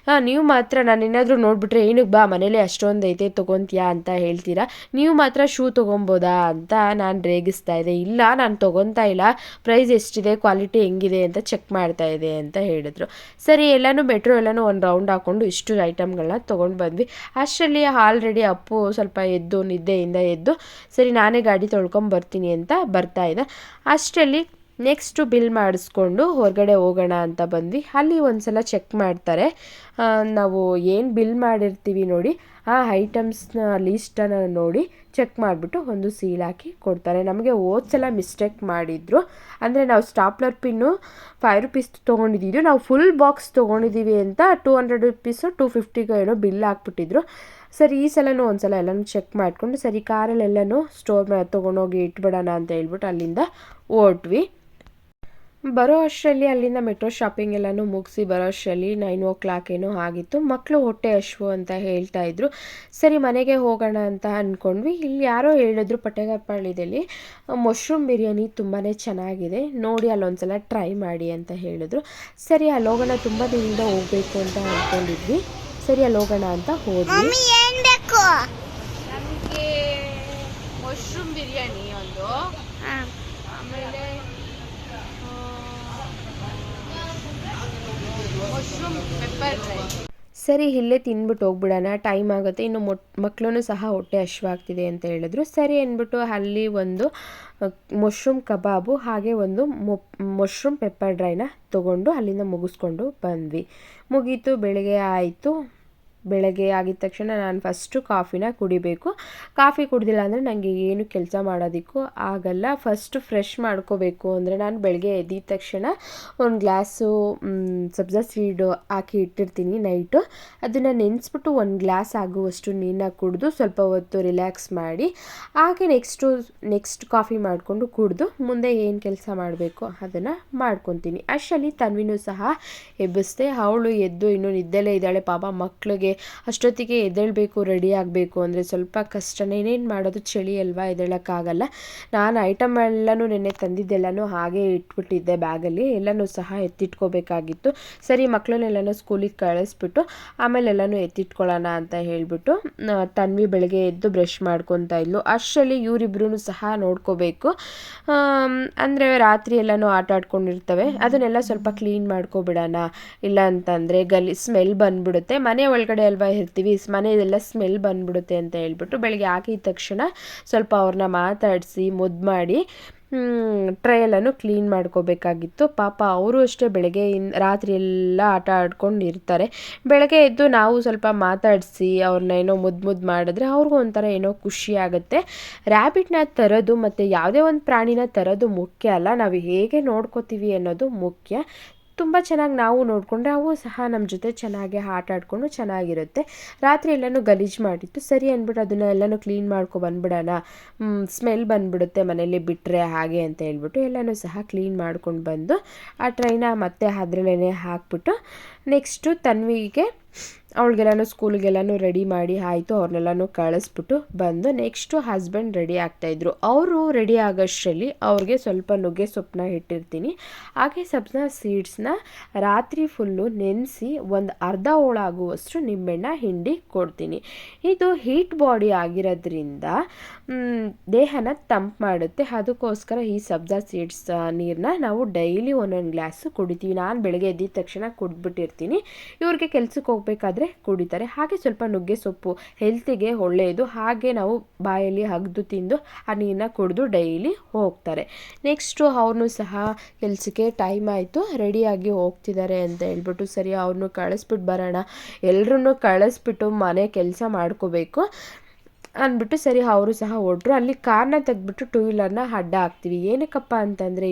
[SPEAKER 1] ನೀವು ಮಾತ್ರ ನಾನು ಏನಾದರೂ ನೋಡಿಬಿಟ್ರೆ ಏನಕ್ಕೆ ಬಾ ಮನೇಲಿ ಅಷ್ಟೊಂದು ಐತೆ ತೊಗೊತೀಯಾ ಅಂತ ಹೇಳ್ತೀರಾ, ನೀವು ಮಾತ್ರ ಶೂ ತೊಗೊಬೋದಾ ಅಂತ ನಾನು ರೇಗಿಸ್ತಾ ಇದ್ದೆ. ಇಲ್ಲ ನಾನು ತೊಗೊತಾ ಇಲ್ಲ, ಪ್ರೈಸ್ ಎಷ್ಟಿದೆ ಕ್ವಾಲಿಟಿ ಹೆಂಗಿದೆ ಅಂತ ಚೆಕ್ ಮಾಡ್ತಾ ಇದೆ ಅಂತ ಹೇಳಿದ್ರು. ಸರಿ ಎಲ್ಲನೂ ಮೆಟ್ರೋ ಎಲ್ಲನೂ ಒಂದು ರೌಂಡ್ ಹಾಕ್ಕೊಂಡು ಇಷ್ಟು ಐಟಮ್ಗಳನ್ನ ತೊಗೊಂಡು ಬಂದ್ವಿ. ಅಷ್ಟರಲ್ಲಿ ಆಲ್ರೆಡಿ ಅಪ್ಪು ಸ್ವಲ್ಪ ಎದ್ದು ನಿದ್ದೆಯಿಂದ ಎದ್ದು ಸರಿ ನಾನೇ ಗಾಡಿ ತೊಳ್ಕೊಂಬರ್ತೀನಿ ಅಂತ ಬರ್ತಾ ಇದ್ದ. ಅಷ್ಟರಲ್ಲಿ ನೆಕ್ಸ್ಟು ಬಿಲ್ ಮಾಡಿಸ್ಕೊಂಡು ಹೊರಗಡೆ ಹೋಗೋಣ ಅಂತ ಬಂದ್ವಿ. ಅಲ್ಲಿ ಒಂದು ಸಲ ಚೆಕ್ ಮಾಡ್ತಾರೆ. ನಾವು ಏನು ಬಿಲ್ ಮಾಡಿರ್ತೀವಿ ನೋಡಿ, ಆ ಐಟಮ್ಸ್ನ ಲೀಸ್ಟನ್ನು ನೋಡಿ ಚೆಕ್ ಮಾಡಿಬಿಟ್ಟು ಒಂದು ಸೀಲ್ ಹಾಕಿ ಕೊಡ್ತಾರೆ. ನಮಗೆ ಸಲ ಮಿಸ್ಟೇಕ್ ಮಾಡಿದ್ರು. ಅಂದರೆ ನಾವು ಸ್ಟಾಪ್ಲರ್ ಪಿನ್ನು 5 ರುಪೀಸ್ ತೊಗೊಂಡಿದ್ದೀವಿ, ನಾವು ಫುಲ್ ಬಾಕ್ಸ್ ತೊಗೊಂಡಿದ್ದೀವಿ ಅಂತ 200 ರುಪೀಸು 250 ಏನೋ ಬಿಲ್ ಹಾಕ್ಬಿಟ್ಟಿದ್ರು. ಸರಿ ಈ ಸಲನೂ ಒಂದು ಸಲ ಎಲ್ಲನೂ ಚೆಕ್ ಮಾಡಿಕೊಂಡು ಸರಿ ಕಾರಲ್ಲೆಲ್ಲನೂ ಸ್ಟೋರ್ ತೊಗೊಂಡೋಗಿ ಇಟ್ಬಿಡೋಣ ಅಂತ ಹೇಳ್ಬಿಟ್ಟು ಅಲ್ಲಿಂದ ಹೊರಟ್ವಿ. ಬರೋ ಅಷ್ಟರಲ್ಲಿ ಅಲ್ಲಿಂದ ಮೆಟ್ರೋ ಶಾಪಿಂಗ್ ಎಲ್ಲನೂ ಮುಗಿಸಿ ಬರೋ ಅಷ್ಟರಲ್ಲಿ 9 o'clock ಏನೋ ಆಗಿತ್ತು. ಮಕ್ಕಳು ಹೊಟ್ಟೆ ಹಶ್ವು ಅಂತ ಹೇಳ್ತಾ ಇದ್ರು. ಸರಿ ಮನೆಗೆ ಹೋಗೋಣ ಅಂತ ಅಂದ್ಕೊಂಡ್ವಿ. ಇಲ್ಲಿ ಯಾರೋ ಹೇಳಿದ್ರು ಪಟ್ಟೆಗಪ್ಪಾಳ್ಯದಲ್ಲಿ ಮಶ್ರೂಮ್ ಬಿರಿಯಾನಿ ತುಂಬಾ ಚೆನ್ನಾಗಿದೆ, ನೋಡಿ ಅಲ್ಲೊಂದ್ಸಲ ಟ್ರೈ ಮಾಡಿ ಅಂತ ಹೇಳಿದ್ರು. ಸರಿ ಅಲ್ಲಿ ಹೋಗೋಣ, ತುಂಬ ದಿನದಿಂದ ಹೋಗಬೇಕು ಅಂತ ಅಂದ್ಕೊಂಡಿದ್ವಿ. ಸರಿ ಅಲ್ಲಿ ಹೋಗೋಣ ಅಂತ ಹೋದ್ವಿ.
[SPEAKER 2] ನಮಗೆ ಮಶ್ರೂಮ್ ಬಿರಿಯಾನಿ ಒಂದು, ಆಮೇಲೆ ಮಶ್ರೂಮ್ ಪೆಪ್ಪರ್ ಡ್ರೈ.
[SPEAKER 1] ಸರಿ ಇಲ್ಲೇ ತಿಂದ್ಬಿಟ್ಟು ಹೋಗ್ಬಿಡೋಣ, ಟೈಮ್ ಆಗುತ್ತೆ, ಇನ್ನು ಮಕ್ಕಳೂ ಸಹ ಹೊಟ್ಟೆ ಹಶ್ವಾಗ್ತಿದೆ ಅಂತ ಹೇಳಿದ್ರು. ಸರಿ ಅಂದ್ಬಿಟ್ಟು ಅಲ್ಲಿ ಒಂದು ಮಶ್ರೂಮ್ ಕಬಾಬು ಹಾಗೆ ಒಂದು ಮಶ್ರೂಮ್ ಪೆಪ್ಪರ್ ಡ್ರೈನ ತೊಗೊಂಡು ಅಲ್ಲಿಂದ ಮುಗಿಸ್ಕೊಂಡು ಬಂದ್ವಿ. ಮುಗೀತು, ಬೆಳಗ್ಗೆ ಆಯಿತು. ಬೆಳಗ್ಗೆ ಆಗಿದ ತಕ್ಷಣ ನಾನು ಫಸ್ಟು ಕಾಫಿನ ಕುಡಿಬೇಕು. ಕಾಫಿ ಕುಡ್ದಿಲ್ಲ ಅಂದರೆ ನನಗೆ ಏನು ಕೆಲಸ ಮಾಡೋದಕ್ಕೂ ಆಗಲ್ಲ. ಫಸ್ಟು ಫ್ರೆಶ್ ಮಾಡ್ಕೋಬೇಕು ಅಂದರೆ ನಾನು ಬೆಳಗ್ಗೆ ಎದ್ದಿದ ತಕ್ಷಣ ಒಂದು ಗ್ಲಾಸು ಸಬ್ಜಾ ಸೀಡು ಹಾಕಿ ಇಟ್ಟಿರ್ತೀನಿ ನೈಟು. ಅದನ್ನು ನೆನೆಸ್ಬಿಟ್ಟು ಒಂದು ಗ್ಲಾಸ್ ಆಗುವಷ್ಟು ನೀರನ್ನ ಕುಡಿದು ಸ್ವಲ್ಪ ಹೊತ್ತು ರಿಲ್ಯಾಕ್ಸ್ ಮಾಡಿ ಹಾಗೆ ನೆಕ್ಸ್ಟ್ ಕಾಫಿ ಮಾಡಿಕೊಂಡು ಕುಡಿದು ಮುಂದೆ ಏನು ಕೆಲಸ ಮಾಡಬೇಕು ಅದನ್ನು ಮಾಡ್ಕೊತೀನಿ. ಅಷ್ಟರಲ್ಲಿ ತನ್ವಿನೂ ಸಹ ಎಬ್ಬಿಸ್ದೆ. ಅವಳು ಎದ್ದು ಇನ್ನೂ ನಿದ್ದೆಲೇ ಇದ್ದಾಳೆ ಪಾಪ. ಮಕ್ಕಳಿಗೆ ಅಷ್ಟೊತ್ತಿಗೆ ಎದ್ದೇಳಬೇಕು, ರೆಡಿ ಆಗಬೇಕು ಅಂದರೆ ಸ್ವಲ್ಪ ಕಷ್ಟನೇ. ಏನೇನು ಮಾಡೋದು, ಚಳಿ ಅಲ್ವಾ, ಎದ್ದೇಳೋಕ್ಕಾಗಲ್ಲ. ನಾನು ಐಟಮ್ ಎಲ್ಲನೂ ನೆನ್ನೆ ತಂದಿದ್ದೆಲ್ಲನೂ ಹಾಗೆ ಇಟ್ಬಿಟ್ಟಿದ್ದೆ ಬ್ಯಾಗಲ್ಲಿ. ಎಲ್ಲನೂ ಸಹ ಎತ್ತಿಟ್ಕೋಬೇಕಾಗಿತ್ತು. ಸರಿ ಮಕ್ಕಳನ್ನೆಲ್ಲನೂ ಸ್ಕೂಲಿಗೆ ಕಳಿಸ್ಬಿಟ್ಟು ಆಮೇಲೆ ಎಲ್ಲನೂ ಎತ್ತಿಟ್ಕೊಳ್ಳೋಣ ಅಂತ ಹೇಳಿಬಿಟ್ಟು ತನ್ವಿ ಬೆಳಗ್ಗೆ ಎದ್ದು ಬ್ರಷ್ ಮಾಡ್ಕೊತಾ ಇದ್ಲು. ಅಷ್ಟರಲ್ಲಿ ಇವರಿಬ್ರು ಸಹ ನೋಡ್ಕೋಬೇಕು. ಅಂದರೆ ರಾತ್ರಿ ಎಲ್ಲನೂ ಆಟ ಆಡ್ಕೊಂಡಿರ್ತವೆ, ಅದನ್ನೆಲ್ಲ ಸ್ವಲ್ಪ ಕ್ಲೀನ್ ಮಾಡ್ಕೊಬಿಡೋಣ. ಇಲ್ಲ ಅಂತಂದರೆ ಸ್ಮೆಲ್ ಬಂದ್ಬಿಡುತ್ತೆ. ಮನೆ ಒಳಗಡೆ ಅಲ್ವಾ ಇರ್ತೀವಿ, ಮನೆಯೆಲ್ಲ ಸ್ಮೆಲ್ ಬಂದ್ಬಿಡುತ್ತೆ ಅಂತ ಹೇಳ್ಬಿಟ್ಟು ಬೆಳಗ್ಗೆ ಹಾಕಿದ ತಕ್ಷಣ ಸ್ವಲ್ಪ ಅವ್ರನ್ನ ಮಾತಾಡಿಸಿ ಮುದ್ದು ಮಾಡಿ ಟ್ರೈ ಎಲ್ಲನೂ ಕ್ಲೀನ್ ಮಾಡ್ಕೋಬೇಕಾಗಿತ್ತು. ಪಾಪ ಅವರು ಅಷ್ಟೇ ಬೆಳಗ್ಗೆ ರಾತ್ರಿ ಎಲ್ಲ ಆಟ ಆಡ್ಕೊಂಡು ಇರ್ತಾರೆ. ಬೆಳಗ್ಗೆ ಎದ್ದು ನಾವು ಸ್ವಲ್ಪ ಮಾತಾಡಿಸಿ ಅವ್ರನ್ನ ಏನೋ ಮುದ್ದು ಮಾಡಿದ್ರೆ ಅವ್ರಿಗೂ ಒಂಥರ ಏನೋ ಖುಷಿ ಆಗುತ್ತೆ. ರ್ಯಾಬಿಟ್ನ ತರೋದು ಮತ್ತು ಯಾವುದೇ ಒಂದು ಪ್ರಾಣಿನ ತರೋದು ಮುಖ್ಯ ಅಲ್ಲ, ನಾವು ಹೇಗೆ ನೋಡ್ಕೋತೀವಿ ಅನ್ನೋದು ಮುಖ್ಯ. ತುಂಬ ಚೆನ್ನಾಗಿ ನಾವು ನೋಡಿಕೊಂಡ್ರೆ ಅವು ಸಹ ನಮ್ಮ ಜೊತೆ ಚೆನ್ನಾಗಿ ಆಟ ಆಡಿಕೊಂಡು ಚೆನ್ನಾಗಿರುತ್ತೆ. ರಾತ್ರಿ ಎಲ್ಲನೂ ಗಲೀಜು ಮಾಡಿತ್ತು. ಸರಿ ಅಂದ್ಬಿಟ್ಟು ಅದನ್ನು ಎಲ್ಲನೂ ಕ್ಲೀನ್ ಬಂದ್ಬಿಡೋಣ, ಸ್ಮೆಲ್ ಬಂದ್ಬಿಡುತ್ತೆ ಮನೇಲಿ ಬಿಟ್ಟರೆ ಹಾಗೆ ಅಂತ ಹೇಳ್ಬಿಟ್ಟು ಎಲ್ಲನೂ ಸಹ ಕ್ಲೀನ್ ಮಾಡ್ಕೊಂಡು ಬಂದು ಆ ಟ್ರೈನ ಮತ್ತೆ ಅದರಲ್ಲೇ ಹಾಕ್ಬಿಟ್ಟು ನೆಕ್ಸ್ಟು ತನ್ವಿಗೆ ಅವಳಿಗೆಲ್ಲನೂ ಸ್ಕೂಲಿಗೆಲ್ಲನೂ ರೆಡಿ ಮಾಡಿ ಆಯಿತು. ಅವ್ರನ್ನೆಲ್ಲನೂ ಕಳಿಸ್ಬಿಟ್ಟು ಬಂದು ನೆಕ್ಸ್ಟು ಹಸ್ಬೆಂಡ್ ರೆಡಿ ಆಗ್ತಾಯಿದ್ರು. ಅವರು ರೆಡಿ ಆಗೋಷ್ಟರಲ್ಲಿ ಅವ್ರಿಗೆ ಸ್ವಲ್ಪ ನುಗ್ಗೆ ಸೊಪ್ಪನ್ನ ಇಟ್ಟಿರ್ತೀನಿ. ಹಾಗೆ ಸಬ್ಜಾ ಸೀಡ್ಸ್ನ ರಾತ್ರಿ ಫುಲ್ಲು ನೆನೆಸಿ ಒಂದು ಅರ್ಧ ಹೋಳಾಗುವಷ್ಟು ನಿಂಬೆಹಣ್ಣ ಹಿಂಡಿ ಕೊಡ್ತೀನಿ. ಇದು ಹೀಟ್ ಬಾಡಿ ಆಗಿರೋದ್ರಿಂದ ದೇಹನ ತಂಪು ಮಾಡುತ್ತೆ. ಅದಕ್ಕೋಸ್ಕರ ಈ ಸಬ್ಜಾ ಸೀಡ್ಸ್ ನೀರನ್ನ ನಾವು ಡೈಲಿ ಒಂದೊಂದು ಗ್ಲಾಸು ಕುಡಿತೀವಿ. ನಾನು ಬೆಳಗ್ಗೆ ಎದ್ದಿದ ತಕ್ಷಣ ಕುಡಿದ್ಬಿಟ್ಟಿರ್ತೀನಿ. ಇವ್ರಿಗೆ ಕೆಲ್ಸಕ್ಕೆ ಹೋಗಬೇಕಾದ್ರೆ ಕುಡಿತಾರೆ. ಹಾಗೆ ಸ್ವಲ್ಪ ನುಗ್ಗೆ ಸೊಪ್ಪು ಹೆಲ್ತಿಗೆ ಒಳ್ಳೆಯದು. ಹಾಗೆ ನಾವು ಬಾಯಲ್ಲಿ ಅಗ್ದು ತಿಂದು ಆ ನೀರನ್ನ ಕುಡಿದು ಡೈಲಿ ಹೋಗ್ತಾರೆ. ನೆಕ್ಸ್ಟು ಅವ್ರನ್ನೂ ಸಹ ಕೆಲಸಕ್ಕೆ ಟೈಮ್ ಆಯಿತು, ರೆಡಿಯಾಗಿ ಹೋಗ್ತಿದ್ದಾರೆ ಅಂತ ಹೇಳ್ಬಿಟ್ಟು ಸರಿ ಅವ್ರನ್ನೂ ಕಳಿಸ್ಬಿಟ್ಟು ಬರೋಣ, ಎಲ್ಲರನ್ನೂ ಕಳಿಸ್ಬಿಟ್ಟು ಮನೆ ಕೆಲಸ ಮಾಡ್ಕೋಬೇಕು ಅಂದ್ಬಿಟ್ಟು ಸರಿ ಅವರು ಸಹ ಹೊರಟ್ರು. ಅಲ್ಲಿ ಕಾರ್ನ ತೆಗೆದ್ಬಿಟ್ಟು ಟೂ ವೀಲರ್ನ ಅಡ್ಡ ಹಾಕ್ತೀವಿ. ಏನಕ್ಕಪ್ಪ ಅಂತಂದರೆ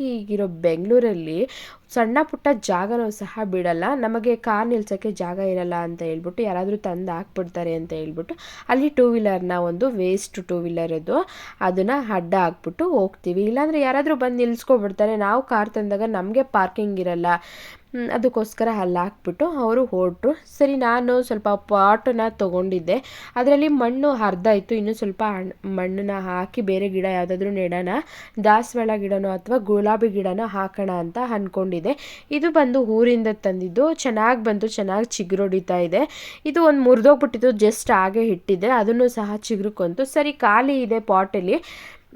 [SPEAKER 1] ಈಗಿರೋ ಬೆಂಗಳೂರಲ್ಲಿ ಸಣ್ಣ ಪುಟ್ಟ ಜಾಗನೂ ಸಹ ಬಿಡಲ್ಲ, ನಮಗೆ ಕಾರ್ ನಿಲ್ಸೋಕ್ಕೆ ಜಾಗ ಇರಲ್ಲ ಅಂತ ಹೇಳ್ಬಿಟ್ಟು ಯಾರಾದರೂ ತಂದು ಹಾಕ್ಬಿಡ್ತಾರೆ ಅಂತ ಹೇಳ್ಬಿಟ್ಟು ಅಲ್ಲಿ ಟೂ ವೀಲರ್ನ ಒಂದು ವೇಸ್ಟ್ ಟೂ ವೀಲರ್ ಅದು ಅದನ್ನು ಅಡ್ಡ ಹಾಕ್ಬಿಟ್ಟು ಹೋಗ್ತೀವಿ. ಇಲ್ಲಾಂದರೆ ಯಾರಾದರೂ ಬಂದು ನಿಲ್ಸ್ಕೊಬಿಡ್ತಾರೆ. ನಾವು ಕಾರ್ ತಂದಾಗ ನಮಗೆ ಪಾರ್ಕಿಂಗ್ ಇರಲ್ಲ, ಅದಕ್ಕೋಸ್ಕರ ಅಲ್ಲಿ ಹಾಕ್ಬಿಟ್ಟು ಅವರು ಹೊರಟ್ರು. ಸರಿ ನಾನು ಸ್ವಲ್ಪ ಪಾಟನ್ನ ತೊಗೊಂಡಿದ್ದೆ, ಅದರಲ್ಲಿ ಮಣ್ಣು ಅರ್ಧ ಇತ್ತು, ಇನ್ನೂ ಸ್ವಲ್ಪ ಮಣ್ಣನ್ನ ಹಾಕಿ ಬೇರೆ ಗಿಡ ಯಾವುದಾದ್ರೂ ನೆಡೋಣ, ದಾಸವಾಳ ಗಿಡನೋ ಅಥವಾ ಗುಲಾಬಿ ಗಿಡನೋ ಹಾಕೋಣ ಅಂತ ಅಂದ್ಕೊಂಡಿದ್ದೆ. ಇದು ಬಂದು ಊರಿಂದ ತಂದಿದ್ದು, ಚೆನ್ನಾಗಿ ಬಂತು, ಚೆನ್ನಾಗಿ ಚಿಗುರೊಡಿತಾ ಇದೆ. ಇದು ಒಂದು ಮುರಿದೋಗ್ಬಿಟ್ಟಿದ್ದು, ಜಸ್ಟ್ ಹಾಗೆ ಇಟ್ಟಿದ್ದೆ, ಅದನ್ನು ಸಹ ಚಿಗುರುಕೊಂತು. ಸರಿ ಖಾಲಿ ಇದೆ ಪಾಟಲ್ಲಿ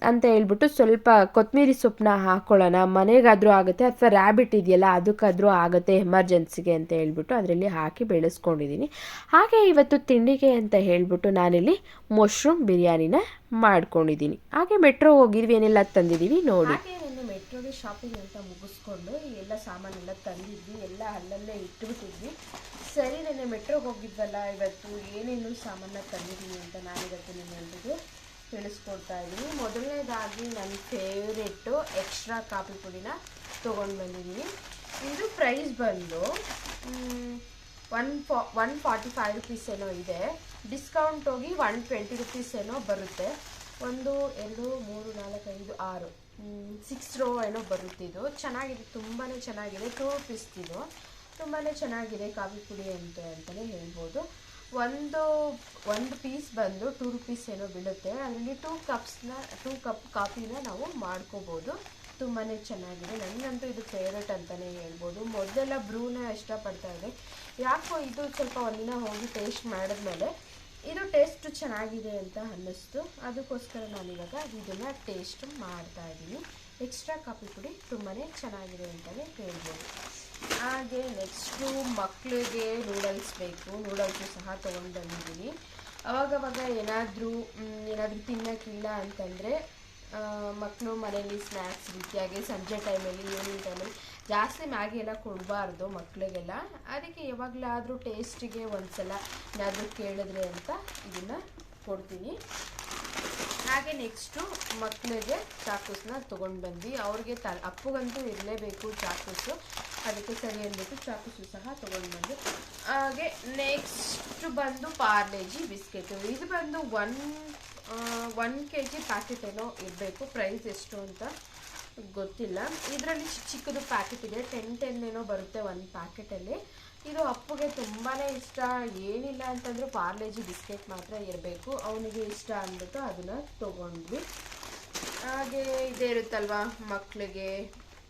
[SPEAKER 1] ಅಂತ ಹೇಳ್ಬಿಟ್ಟು ಸ್ವಲ್ಪ ಕೊತ್ತಂಬರಿ ಸೊಪ್ಪನ್ನ ಹಾಕ್ಕೊಳ್ಳೋಣ, ಮನೆಗಾದರೂ ಆಗುತ್ತೆ ಅಥವಾ ರ್ಯಾಬಿಟ್ ಇದೆಯಲ್ಲ ಅದಕ್ಕಾದರೂ ಆಗುತ್ತೆ ಎಮರ್ಜೆನ್ಸಿಗೆ ಅಂತ ಹೇಳ್ಬಿಟ್ಟು ಅದರಲ್ಲಿ ಹಾಕಿ ಬೆಳೆಸ್ಕೊಂಡಿದ್ದೀನಿ. ಹಾಗೆ ಇವತ್ತು ತಿಂಡಿಗೆ ಅಂತ ಹೇಳ್ಬಿಟ್ಟು ನಾನಿಲ್ಲಿ ಮಶ್ರೂಮ್ ಬಿರಿಯಾನಿನ ಮಾಡ್ಕೊಂಡಿದ್ದೀನಿ. ಹಾಗೆ ಮೆಟ್ರೋ ಹೋಗಿದ್ವಿ, ಏನೆಲ್ಲ ತಂದಿದ್ದೀವಿ ನೋಡಿ. ಹಾಗೆ ನಿನ್ನೆ ಮೆಟ್ರೋಗೆ ಶಾಪಿಂಗ್ ಅಂತ ಮುಗಿಸ್ಕೊಂಡು ಎಲ್ಲ ಸಾಮಾನೆಲ್ಲ ತಂದಿದ್ವಿ, ಎಲ್ಲ ಅಲ್ಲಲ್ಲೇ ಇಟ್ಬಿಟ್ಟಿದ್ವಿ. ಸರಿ ನೆನ್ನೆ ಮೆಟ್ರೋಗೆ ಹೋಗಿದ್ವಲ್ಲ, ಇವತ್ತು ಏನೇನು ಸಾಮಾನ ತಂದಿದ್ದೀನಿ ಅಂತ ನಾನಿವತ್ತು ನಿಮ್ಮೆಲ್ರಿಗೂ ತಿಳಿಸ್ಕೊಡ್ತಾ ಇದ್ದೀನಿ. ಮೊದಲನೇದಾಗಿ ನನ್ನ ಫೇವ್ರೆಟ್ಟು ಎಕ್ಸ್ಟ್ರಾ ಕಾಫಿ ಪುಡಿನ ತೊಗೊಂಡು ಬಂದಿದ್ದೀನಿ. ಇದು ಪ್ರೈಸ್ ಬಂದು 145 ರುಪೀಸ್ ಏನೋ ಇದೆ, ಡಿಸ್ಕೌಂಟ್ ಹೋಗಿ 120 ರುಪೀಸ್ ಏನೋ ಬರುತ್ತೆ. 1 2 3 4 5 6 6 ರೋ ಏನೋ ಬರುತ್ತಿದ್ದು. ಚೆನ್ನಾಗಿದೆ, ತುಂಬಾ ಚೆನ್ನಾಗಿದೆ. 2 ರುಪೀಸ್ ಇದು ತುಂಬಾ ಚೆನ್ನಾಗಿದೆ ಕಾಫಿ ಪುಡಿ ಅಂತಲೇ ಹೇಳ್ಬೋದು. ಒಂದು ಪೀಸ್ ಬಂದು 2 ರುಪೀಸ್ ಏನೋ ಬೀಳುತ್ತೆ. ಅದರಲ್ಲಿ 2 ಕಪ್ ಕಾಫಿನ ನಾವು ಮಾಡ್ಕೋಬೋದು. ತುಂಬಾ ಚೆನ್ನಾಗಿದೆ, ನನಗಂತೂ ಇದು ಫೇವ್ರೆಟ್ ಅಂತಲೇ ಹೇಳ್ಬೋದು. ಮೊದಲೆಲ್ಲ ಬ್ರೂನ ಇಷ್ಟಪಡ್ತಾ ಇದ್ದೆ, ಯಾಕೋ ಇದು ಸ್ವಲ್ಪ ಒಂದಿನ ಹೋಗಿ ಟೇಸ್ಟ್ ಮಾಡಿದ್ಮೇಲೆ ಇದು ಟೇಸ್ಟ್ ಚೆನ್ನಾಗಿದೆ ಅಂತ ಅನ್ನಿಸ್ತು. ಅದಕ್ಕೋಸ್ಕರ ನಾನಿವಾಗ ಇದನ್ನು ಟೇಸ್ಟ್ ಮಾಡ್ತಾಯಿದ್ದೀನಿ. ಎಕ್ಸ್ಟ್ರಾ ಕಾಫಿ ಪುಡಿ ತುಂಬಾ ಚೆನ್ನಾಗಿದೆ ಅಂತಲೇ ಹೇಳ್ಬೋದು. ಹಾಗೆ ನೆಕ್ಸ್ಟು ಮಕ್ಕಳಿಗೆ ನೂಡಲ್ಸ್ ಬೇಕು, ನೂಡಲ್ಸು ಸಹ ತೊಗೊಂಡು ಬಂದಿದ್ದೀನಿ. ಅವಾಗವಾಗ ಏನಾದರೂ ತಿನ್ನೋಕ್ಕಿಲ್ಲ ಅಂತಂದರೆ ಮಕ್ಕಳು ಮನೇಲಿ ಸ್ನ್ಯಾಕ್ಸ್ ರೀತಿಯಾಗಿ ಸಂಜೆ ಟೈಮಲ್ಲಿ ಈವ್ನಿಂಗ್ ಟೈಮಲ್ಲಿ ಜಾಸ್ತಿ ಮ್ಯಾಗಿ ಎಲ್ಲ ಕೊಡಬಾರ್ದು ಮಕ್ಕಳಿಗೆಲ್ಲ. ಅದಕ್ಕೆ ಯಾವಾಗಲಾದರೂ ಟೇಸ್ಟಿಗೆ ಒಂದ್ಸಲ ಏನಾದರೂ ಕೇಳಿದ್ರೆ ಅಂತ ಇದನ್ನು ಕೊಡ್ತೀನಿ. ಹಾಗೆ ನೆಕ್ಸ್ಟು ಮಕ್ಕಳಿಗೆ ಚಾಕೂಸನ್ನ ತೊಗೊಂಡು ಬಂದ್ವಿ. ಅವ್ರಿಗೆ ಅಪ್ಪಗಂತೂ ಇರಲೇಬೇಕು ಚಾಕೂಸು, ಅದಕ್ಕೆ ಸರಿ ಅಂದ್ಬಿಟ್ಟು ಚಾಕೂಸು ಸಹ ತೊಗೊಂಡು ಬಂದು. ಹಾಗೆ ನೆಕ್ಸ್ಟ್ ಬಂದು ಪಾರ್ಲೇಜಿ ಬಿಸ್ಕೆಟು. ಇದು ಬಂದು 1 kg ಪ್ಯಾಕೆಟ್ ಏನೋ ಇರಬೇಕು. ಪ್ರೈಸ್ ಎಷ್ಟು ಅಂತ ಗೊತ್ತಿಲ್ಲ. ಇದರಲ್ಲಿ ಚಿಕ್ಕದು ಪ್ಯಾಕೆಟ್ ಇದೆ, 10 ಏನೋ ಬರುತ್ತೆ ಒಂದು ಪ್ಯಾಕೆಟಲ್ಲಿ. ಇದು ಅಪ್ಪಗೆ ತುಂಬಾ ಇಷ್ಟ. ಏನಿಲ್ಲ ಅಂತಂದರೂ ಪಾರ್ಲೇಜಿ ಬಿಸ್ಕೆಟ್ ಮಾತ್ರ ಇರಬೇಕು, ಅವನಿಗೆ ಇಷ್ಟ ಅಂದ್ಬಿಟ್ಟು ಅದನ್ನು ತೊಗೊಂಡ್ವಿ. ಹಾಗೆ ಇದೇ ಇರುತ್ತಲ್ವ ಮಕ್ಕಳಿಗೆ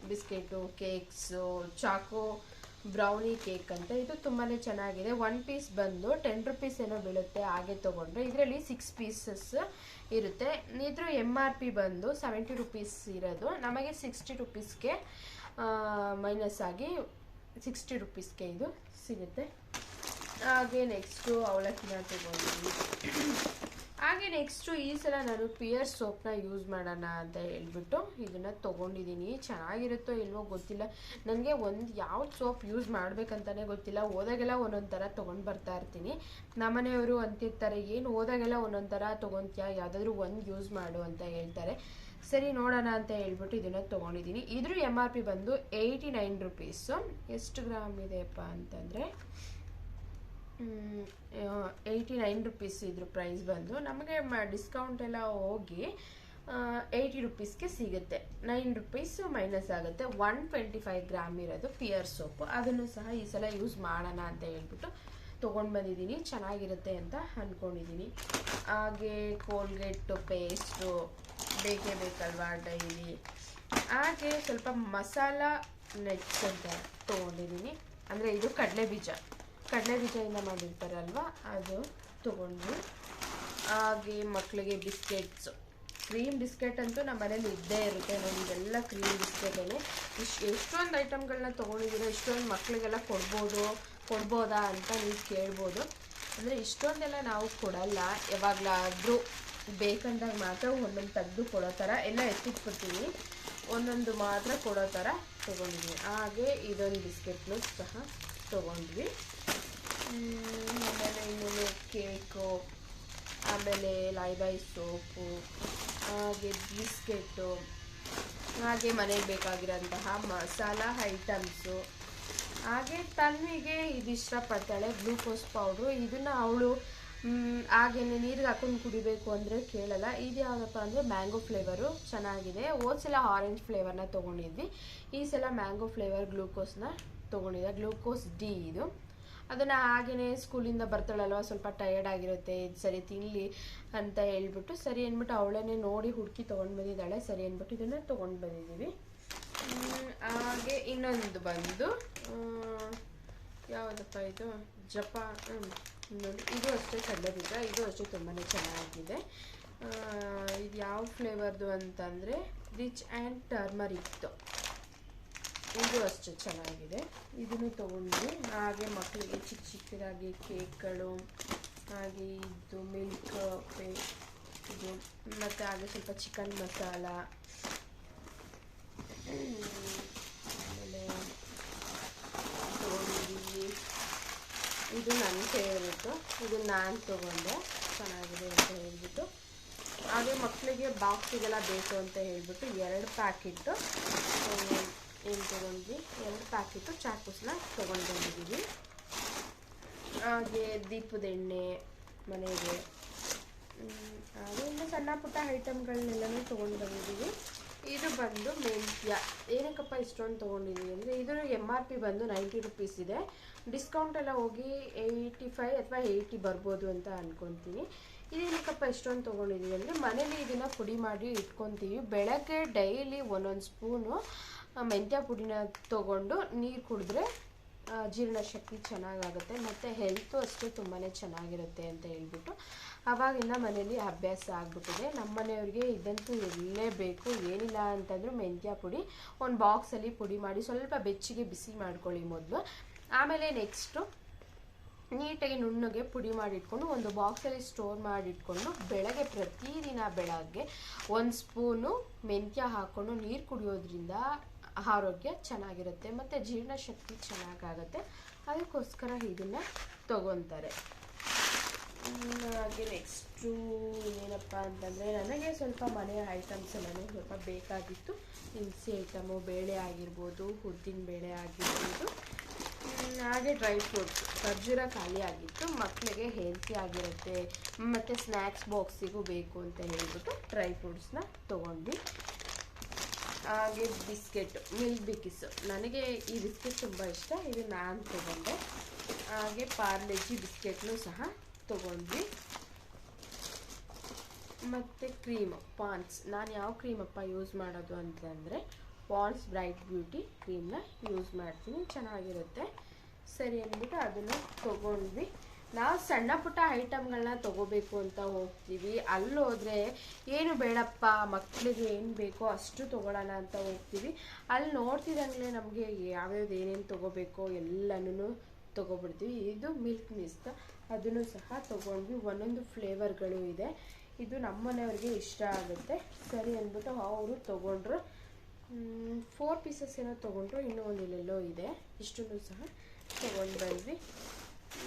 [SPEAKER 1] biscuit, cakes, Chacko brownie cake ಅಂತ. ಇದು ತುಂಬಾ ಚೆನ್ನಾಗಿದೆ. 1 ಪೀಸ್ ಬಂದು 10 ರೂಪೀಸ್ ಏನೋ ಬೀಳುತ್ತೆ. ಹಾಗೆ ತೊಗೊಂಡ್ರೆ ಇದರಲ್ಲಿ 6 ಪೀಸಸ್ ಇರುತ್ತೆ. ಇದ್ರ MRP ಬಂದು 70 ರೂಪೀಸ್ ಇರೋದು, ನಮಗೆ 60 ರೂಪೀಸ್ಗೆ ಮೈನಸ್ ಆಗಿ 60 ರೂಪೀಸ್ಗೆ ಇದು ಸಿಗುತ್ತೆ. ಹಾಗೆ ನೆಕ್ಸ್ಟು ಅವಲಕ್ಕಿನ ತೊಗೊಂಡ್ವಿ. ಹಾಗೆ ನೆಕ್ಸ್ಟು ಈ ಸಲ ನಾನು ಪಿಯರ್ ಸೋಪ್ನ ಯೂಸ್ ಮಾಡೋಣ ಅಂತ ಹೇಳ್ಬಿಟ್ಟು ಇದನ್ನು ತೊಗೊಂಡಿದ್ದೀನಿ. ಚೆನ್ನಾಗಿರುತ್ತೋ ಇಲ್ವೋ ಗೊತ್ತಿಲ್ಲ, ನನಗೆ ಯಾವ್ದು ಸೋಪ್ ಯೂಸ್ ಮಾಡಬೇಕಂತಲೇ ಗೊತ್ತಿಲ್ಲ. ಹೋದಾಗೆಲ್ಲ ಒಂದೊಂದು ಥರ ತೊಗೊಂಡು ಬರ್ತಾ ಇರ್ತೀನಿ. ನಮ್ಮನೆಯವರು ಅಂತಿರ್ತಾರೆ, ಏನು ಹೋದಾಗೆಲ್ಲ ಒಂದೊಂದು ಥರ ತೊಗೊತೀಯ, ಯಾವುದಾದ್ರೂ ಒಂದು ಯೂಸ್ ಮಾಡು ಅಂತ ಹೇಳ್ತಾರೆ. ಸರಿ ನೋಡೋಣ ಅಂತ ಹೇಳ್ಬಿಟ್ಟು ಇದನ್ನು ತೊಗೊಂಡಿದ್ದೀನಿ. ಇದ್ರ MRP ಬಂದು 89 ರೂಪೀಸು. ಎಷ್ಟು ಗ್ರಾಮ್ ಇದೆಯಪ್ಪ ಅಂತಂದರೆ 89 ರೂಪೀಸ್ ಇದ್ರ ಪ್ರೈಸ್ ಬಂದು. ನಮಗೆ ಡಿಸ್ಕೌಂಟ್ ಎಲ್ಲ ಹೋಗಿ 80 ರೂಪೀಸ್ಗೆ ಸಿಗುತ್ತೆ. 9 ರೂಪೀಸು ಮೈನಸ್ ಆಗುತ್ತೆ. 125 ಗ್ರಾಮ್ ಇರೋದು ಪಿಯರ್ ಸೋಪು, ಅದನ್ನು ಸಹ ಈ ಸಲ ಯೂಸ್ ಮಾಡೋಣ ಅಂತ ಹೇಳ್ಬಿಟ್ಟು ತೊಗೊಂಡು ಬಂದಿದ್ದೀನಿ. ಚೆನ್ನಾಗಿರುತ್ತೆ ಅಂತ ಅಂದ್ಕೊಂಡಿದ್ದೀನಿ. ಹಾಗೆ ಕೋಲ್ಗೇಟು ಪೇಸ್ಟು ಬೇಕೇ ಬೇಕಲ್ವಾ ಡೈಲಿ. ಹಾಗೆ ಸ್ವಲ್ಪ ಮಸಾಲ ನಟ್ಸ್ ಅಂತ ತೊಗೊಂಡಿದ್ದೀನಿ. ಅಂದರೆ ಇದು ಕಡಲೆಬೀಜದಿಂದ ಮಾಡಿರ್ತಾರಲ್ವ ಅದು ತೊಗೊಂಡ್ವಿ. ಹಾಗೆ ಮಕ್ಕಳಿಗೆ ಬಿಸ್ಕೆಟ್ಸು, ಕ್ರೀಮ್ ಬಿಸ್ಕೆಟ್ ಅಂತೂ ನಮ್ಮ ಮನೇಲಿ ಇದ್ದೇ ಇರುತ್ತೆ. ನಮಗೆಲ್ಲ ಕ್ರೀಮ್ ಬಿಸ್ಕೆಟೇ. ಎಷ್ಟೊಂದು ಐಟಮ್ಗಳನ್ನ ತೊಗೊಂಡಿದ್ದೀರೋ, ಇಷ್ಟೊಂದು ಮಕ್ಕಳಿಗೆಲ್ಲ ಕೊಡ್ಬೋದಾ ಅಂತ ನೀವು ಕೇಳ್ಬೋದು. ಅಂದರೆ ಇಷ್ಟೊಂದೆಲ್ಲ ನಾವು ಕೊಡಲ್ಲ, ಯಾವಾಗಲಾದರೂ ಬೇಕಂದಾಗ ಮಾತ್ರ ಒಂದೊಂದು ತೆಗೆದು ಕೊಡೋ ಥರ ಎಲ್ಲ ಎತ್ತಿಟ್ಬಿಡ್ತೀವಿ, ಒಂದೊಂದು ಮಾತ್ರ ಕೊಡೋ ಥರ ತೊಗೊಂಡಿದ್ವಿ. ಹಾಗೆ ಇದೊಂದು ಬಿಸ್ಕೆಟ್ನು ಸಹ ತೊಗೊಂಡ್ವಿ. ಆಮೇಲೆ ಇನ್ನೊಂದು ಕೇಕು, ಆಮೇಲೆ ಲೈಬಾಯ್ ಸೋಪು, ಹಾಗೆ ಬಿಸ್ಕೆಟು, ಹಾಗೆ ಮನೆಗೆ ಬೇಕಾಗಿರೋಂತಹ ಮಸಾಲ ಐಟಮ್ಸು. ಹಾಗೆ ತನ್ವಿಗೆ ಇದು ಇಷ್ಟಪಡ್ತಾಳೆ ಗ್ಲೂಕೋಸ್ ಪೌಡ್ರು. ಇದನ್ನು ಅವಳು ಹಾಗೇನೆ ನೀರಿಗೆ ಹಾಕೊಂಡು ಕುಡಿಬೇಕು ಅಂದರೆ ಕೇಳಲ್ಲ. ಇದು ಯಾವುದಪ್ಪ ಅಂದರೆ ಮ್ಯಾಂಗೋ ಫ್ಲೇವರು, ಚೆನ್ನಾಗಿದೆ. ಹೋದ ಸಲ ಆರೆಂಜ್ ಫ್ಲೇವರ್ನ ತೊಗೊಂಡಿದ್ವಿ, ಈ ಸಲ ಮ್ಯಾಂಗೋ ಫ್ಲೇವರ್ ಗ್ಲೂಕೋಸ್ನ ತೊಗೊಂಡಿದ್ದೆ. ಗ್ಲೂಕೋಸ್ ಡಿ ಇದು. ಅದನ್ನು ಹಾಗೆಯೇ ಸ್ಕೂಲಿಂದ ಬರ್ತಾಳಲ್ವ, ಸ್ವಲ್ಪ ಟಯರ್ಡ್ ಆಗಿರುತ್ತೆ, ಇದು ಸರಿ ತಿನ್ನಲಿ ಅಂತ ಹೇಳ್ಬಿಟ್ಟು ಸರಿ ಅಂದ್ಬಿಟ್ಟು ಅವಳನ್ನೇ ನೋಡಿ ಹುಡುಕಿ ತೊಗೊಂಡು ಬಂದಿದ್ದಾಳೆ. ಸರಿ ಅಂದ್ಬಿಟ್ಟು ಇದನ್ನು ತೊಗೊಂಡು ಬಂದಿದ್ದೀವಿ. ಹಾಗೆ ಇನ್ನೊಂದು ಬಂದು ಯಾವುದಪ್ಪ ಇದು ನೋಡಿ, ಇದು ಅಷ್ಟೇ ಕಡಲೆಬೀಜ, ಇದು ಅಷ್ಟೇ ತುಂಬಾ ಚೆನ್ನಾಗಿದೆ. ಇದು ಯಾವ ಫ್ಲೇವರ್ದು ಅಂತಂದರೆ ರಿಚ್ ಆ್ಯಂಡ್ ಟರ್ಮರಿಕ್ದು. ಇದು ಅಷ್ಟೇ ಚೆನ್ನಾಗಿದೆ, ಇದನ್ನು ತೊಗೊಂಡ್ವಿ. ಹಾಗೆ ಮಕ್ಕಳಿಗೆ ಚಿಕ್ಕದಾಗಿ ಕೇಕ್ಗಳು, ಹಾಗೆ ಇದು ಮಿಲ್ಕ್ ಇದು, ಮತ್ತು ಹಾಗೆ ಸ್ವಲ್ಪ ಚಿಕನ್ ಮಸಾಲ, ಆಮೇಲೆ ತೊಗೊಂಡಿದ್ದೀವಿ. ಇದು ನನ್ನ ಫೇವ್ರೇಟು, ಇದು ನಾನು ತೊಗೊಂಡೆ, ಚೆನ್ನಾಗಿದೆ ಅಂತ ಹೇಳ್ಬಿಟ್ಟು. ಹಾಗೆ ಮಕ್ಕಳಿಗೆ ಬಾಕ್ಸಿಗೆಲ್ಲ ಬೇಕು ಅಂತ ಹೇಳ್ಬಿಟ್ಟು 2 ಪ್ಯಾಕೆಟು ಏನು ತೊಗೊಂಡ್ವಿ, 2 ಪ್ಯಾಕೆಟು ಚಾಕೂಸನ್ನ ತೊಗೊಂಡು ಬಂದಿದ್ದೀವಿ. ಹಾಗೆ ದೀಪದ ಎಣ್ಣೆ ಮನೆಗೆ, ಹಾಗೆ ಇನ್ನು ಸಣ್ಣ ಪುಟ್ಟ ಐಟಮ್ಗಳನ್ನೆಲ್ಲನೂ ತೊಗೊಂಡು ಬಂದಿದ್ದೀವಿ. ಇದು ಬಂದು ಮೆಂತ್ಯ. ಏನಕ್ಕಪ್ಪ ಇಷ್ಟೊಂದು ತೊಗೊಂಡಿದ್ದೀವಿ ಅಂದರೆ ಇದರ MRP ಬಂದು 90 ರೂಪೀಸ್ ಇದೆ. ಡಿಸ್ಕೌಂಟ್ ಎಲ್ಲ ಹೋಗಿ 85 ಅಥವಾ 80 ಬರ್ಬೋದು ಅಂತ ಅಂದ್ಕೊತೀನಿ. ಇದೇನಕ್ಕಪ್ಪ ಇಷ್ಟೊಂದು ತೊಗೊಂಡಿದ್ದೀವಿ ಅಂದರೆ ಮನೇಲಿ ಇದನ್ನು ಪುಡಿ ಮಾಡಿ ಇಟ್ಕೊತೀವಿ. ಬೆಳಗ್ಗೆ ಡೈಲಿ ಒಂದೊಂದು ಸ್ಪೂನು ಮೆಂತ್ಯ ಪುಡಿನ ತೊಗೊಂಡು ನೀರು ಕುಡಿದ್ರೆ ಜೀರ್ಣಶಕ್ತಿ ಚೆನ್ನಾಗಾಗುತ್ತೆ, ಮತ್ತು ಹೆಲ್ತು ಅಷ್ಟೇ ತುಂಬಾ ಚೆನ್ನಾಗಿರುತ್ತೆ ಅಂತ ಹೇಳ್ಬಿಟ್ಟು ಆವಾಗಿಂದ ಮನೇಲಿ ಅಭ್ಯಾಸ ಆಗಿಬಿಟ್ಟಿದೆ. ನಮ್ಮ ಮನೆಯವ್ರಿಗೆ ಇದಂತೂ ಇರಲೇಬೇಕು. ಏನಿಲ್ಲ ಅಂತಂದರೂ ಮೆಂತ್ಯ ಪುಡಿ ಒಂದು ಬಾಕ್ಸಲ್ಲಿ ಪುಡಿ ಮಾಡಿ ಸ್ವಲ್ಪ ಬೆಚ್ಚಗೆ ಬಿಸಿ ಮಾಡ್ಕೊಳ್ಳಿ ಮೊದಲು. ಆಮೇಲೆ ನೆಕ್ಸ್ಟು ನೀಟಾಗಿ ನುಣ್ಣಗೆ ಪುಡಿ ಮಾಡಿಟ್ಕೊಂಡು ಒಂದು ಬಾಕ್ಸಲ್ಲಿ ಸ್ಟೋರ್ ಮಾಡಿಟ್ಕೊಂಡು ಪ್ರತಿದಿನ ಬೆಳಗ್ಗೆ 1 ಸ್ಪೂನು ಮೆಂತ್ಯ ಹಾಕ್ಕೊಂಡು ನೀರು ಕುಡಿಯೋದ್ರಿಂದ ಆರೋಗ್ಯ ಚೆನ್ನಾಗಿರುತ್ತೆ ಮತ್ತು ಜೀರ್ಣಶಕ್ತಿ ಚೆನ್ನಾಗಾಗುತ್ತೆ. ಅದಕ್ಕೋಸ್ಕರ ಇದನ್ನು ತಗೊತಾರೆ. ಹಾಗೆ ನೆಕ್ಸ್ಟು ಏನಪ್ಪ ಅಂತಂದರೆ ನನಗೆ ಸ್ವಲ್ಪ ಮನೆ ಐಟಮ್ಸ್ ಎಲ್ಲನೂ ಸ್ವಲ್ಪ ಬೇಕಾಗಿತ್ತು. ದಿನಸಿ ಐಟಮು, ಬೇಳೆ ಆಗಿರ್ಬೋದು, ಉದ್ದಿನ ಬೇಳೆ ಆಗಿರ್ಬೋದು, ಹಾಗೆ ಡ್ರೈ ಫ್ರೂಟ್ಸ್. ಖರ್ಜೂರ ಖಾಲಿ ಆಗಿತ್ತು, ಮಕ್ಕಳಿಗೆ ಹೆಲ್ತಿ ಆಗಿರುತ್ತೆ ಮತ್ತು ಸ್ನ್ಯಾಕ್ಸ್ ಬಾಕ್ಸಿಗೂ ಬೇಕು ಅಂತ ಹೇಳಿಬಿಟ್ಟು ಡ್ರೈ ಫ್ರೂಟ್ಸ್ನ ತೊಗೊಂಡ್ವಿ. ಹಾಗೆ ಬಿಸ್ಕೆಟ್, ಮಿಲ್ಕ್ ಬಿಕ್ಕಿಸು, ನನಗೆ ಈ ಬಿಸ್ಕೆಟ್ ತುಂಬ ಇಷ್ಟ, ಇದು ನಾನು ತೊಗೊಂಡೆ. ಹಾಗೆ ಪಾರ್ಲೆಜಿ ಬಿಸ್ಕೆಟ್ನೂ ಸಹ ತೊಗೊಂಡ್ವಿ. ಮತ್ತು ಕ್ರೀಮು, ಪಾನ್ಸ್. ನಾನು ಯಾವ ಕ್ರೀಮಪ್ಪ ಯೂಸ್ ಮಾಡೋದು ಅಂತಂದರೆ ಪಾನ್ಸ್ ಬ್ರೈಟ್ ಬ್ಯೂಟಿ ಕ್ರೀಮ್ನ ಯೂಸ್ ಮಾಡ್ತೀನಿ, ಚೆನ್ನಾಗಿರುತ್ತೆ. ಸರಿ ಅಂದ್ಬಿಟ್ಟು ಅದನ್ನು ತೊಗೊಂಡ್ವಿ. ನಾವು ಸಣ್ಣ ಪುಟ್ಟ ಐಟಮ್ಗಳನ್ನ ತೊಗೋಬೇಕು ಅಂತ ಹೋಗ್ತೀವಿ. ಅಲ್ಲೋದ್ರೆ ಏನು ಬೇಡಪ್ಪ, ಮಕ್ಕಳಿಗೆ ಏನು ಬೇಕೋ ಅಷ್ಟು ತೊಗೊಳ್ಳೋಣ ಅಂತ ಹೋಗ್ತೀವಿ. ಅಲ್ಲಿ ನೋಡ್ತಿದ್ದಂಗೆ ನಮಗೆ ಯಾವ್ಯಾವ್ದು ಏನೇನು ತೊಗೋಬೇಕೋ ಎಲ್ಲನೂ ತೊಗೊಬಿಡ್ತೀವಿ. ಇದು ಮಿಲ್ಕ್ ಮಿಸ್ಟ್, ಅದನ್ನು ಸಹ ತೊಗೊಂಡ್ವಿ. ಒಂದೊಂದು ಫ್ಲೇವರ್ಗಳು ಇದೆ. ಇದು ನಮ್ಮ ಮನೆಯವ್ರಿಗೆ ಇಷ್ಟ ಆಗುತ್ತೆ. ಸರಿ ಅಂದ್ಬಿಟ್ಟು ಅವರು ತೊಗೊಂಡ್ರು. 4 ಪೀಸಸ್ ಏನೋ ತೊಗೊಂಡ್ರು, ಇನ್ನೂ ಒಂದು ಎಲ್ಲೆಲ್ಲೋ ಇದೆ. ಇಷ್ಟನ್ನು ಸಹ ತೊಗೊಂಡು ಬಂದ್ವಿ.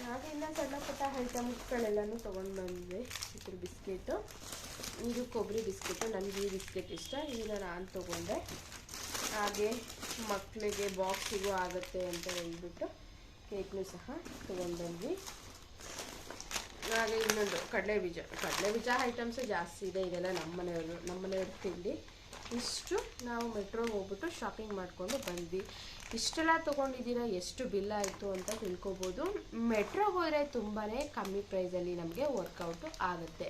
[SPEAKER 1] ಹಾಗೆ ಇನ್ನು ಸಣ್ಣ ಪುಟ್ಟ ಐಟಮ್ಸ್ಗಳೆಲ್ಲನೂ ತೊಗೊಂಡು ಬಂದ್ವಿ. ಇದ್ರ ಬಿಸ್ಕೆಟು, ಇದು ಕೊಬ್ಬರಿ ಬಿಸ್ಕೆಟು, ನನಗೆ ಈ ಬಿಸ್ಕೆಟ್ ಇಷ್ಟ, ಇದನ್ನು ನಾನು ತೊಗೊಂಡೆ. ಹಾಗೆ ಮಕ್ಕಳಿಗೆ ಬಾಕ್ಸಿಗೂ ಆಗುತ್ತೆ ಅಂತ ಹೇಳ್ಬಿಟ್ಟು ಕೇಕ್ನೂ ಸಹ ತೊಗೊಂಡು ಬಂದ್ವಿ. ಹಾಗೆ ಇನ್ನೊಂದು ಕಡಲೆ ಬೀಜ ಐಟಮ್ಸು ಜಾಸ್ತಿ ಇದೆ. ಇದೆಲ್ಲ ನಮ್ಮ ಮನೆಯವ್ರ ತಿಂಡಿ. ಇಷ್ಟು ನಾವು ಮೆಟ್ರೋಗೆ ಹೋಗ್ಬಿಟ್ಟು ಶಾಪಿಂಗ್ ಮಾಡಿಕೊಂಡು ಬಂದ್ವಿ. ಇಷ್ಟೆಲ್ಲ ತೊಗೊಂಡಿದ್ದೀರಾ, ಎಷ್ಟು ಬಿಲ್ ಆಯಿತು ಅಂತ ತಿಳ್ಕೊಬೋದು. ಮೆಟ್ರೋಗೆ ಹೋದರೆ ತುಂಬಾ ಕಮ್ಮಿ ಪ್ರೈಸಲ್ಲಿ ನಮಗೆ ವರ್ಕೌಟು ಆಗುತ್ತೆ.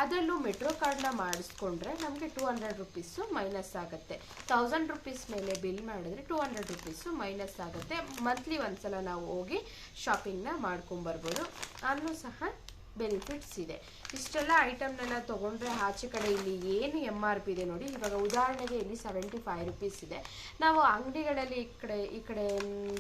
[SPEAKER 1] ಅದರಲ್ಲೂ ಮೆಟ್ರೋ ಕಾರ್ಡ್ನ ಮಾಡಿಸ್ಕೊಂಡ್ರೆ ನಮಗೆ 200 ರುಪೀಸು ಮೈನಸ್ ಆಗುತ್ತೆ. 1000 ರುಪೀಸ್ ಮೇಲೆ ಬಿಲ್ ಮಾಡಿದ್ರೆ 200 ರುಪೀಸು ಮೈನಸ್ ಆಗುತ್ತೆ. ಮಂತ್ಲಿ ಒಂದ್ಸಲ ನಾವು ಹೋಗಿ ಶಾಪಿಂಗ್ನ ಮಾಡ್ಕೊಂಬರ್ಬೋದು ಅನ್ನೋ ಸಹ ಬೆನಿಫಿಟ್ಸ್ ಇದೆ. ಇಷ್ಟೆಲ್ಲ ಐಟಮ್ನೆಲ್ಲ ತೊಗೊಂಡ್ರೆ ಆಚೆ ಕಡೆ ಇಲ್ಲಿ ಏನು MRP ಇದೆ ನೋಡಿ. ಇವಾಗ ಉದಾಹರಣೆಗೆ ಇಲ್ಲಿ 75 ರುಪೀಸ್ ಇದೆ. ನಾವು ಅಂಗಡಿಗಳಲ್ಲಿ ಈ ಕಡೆ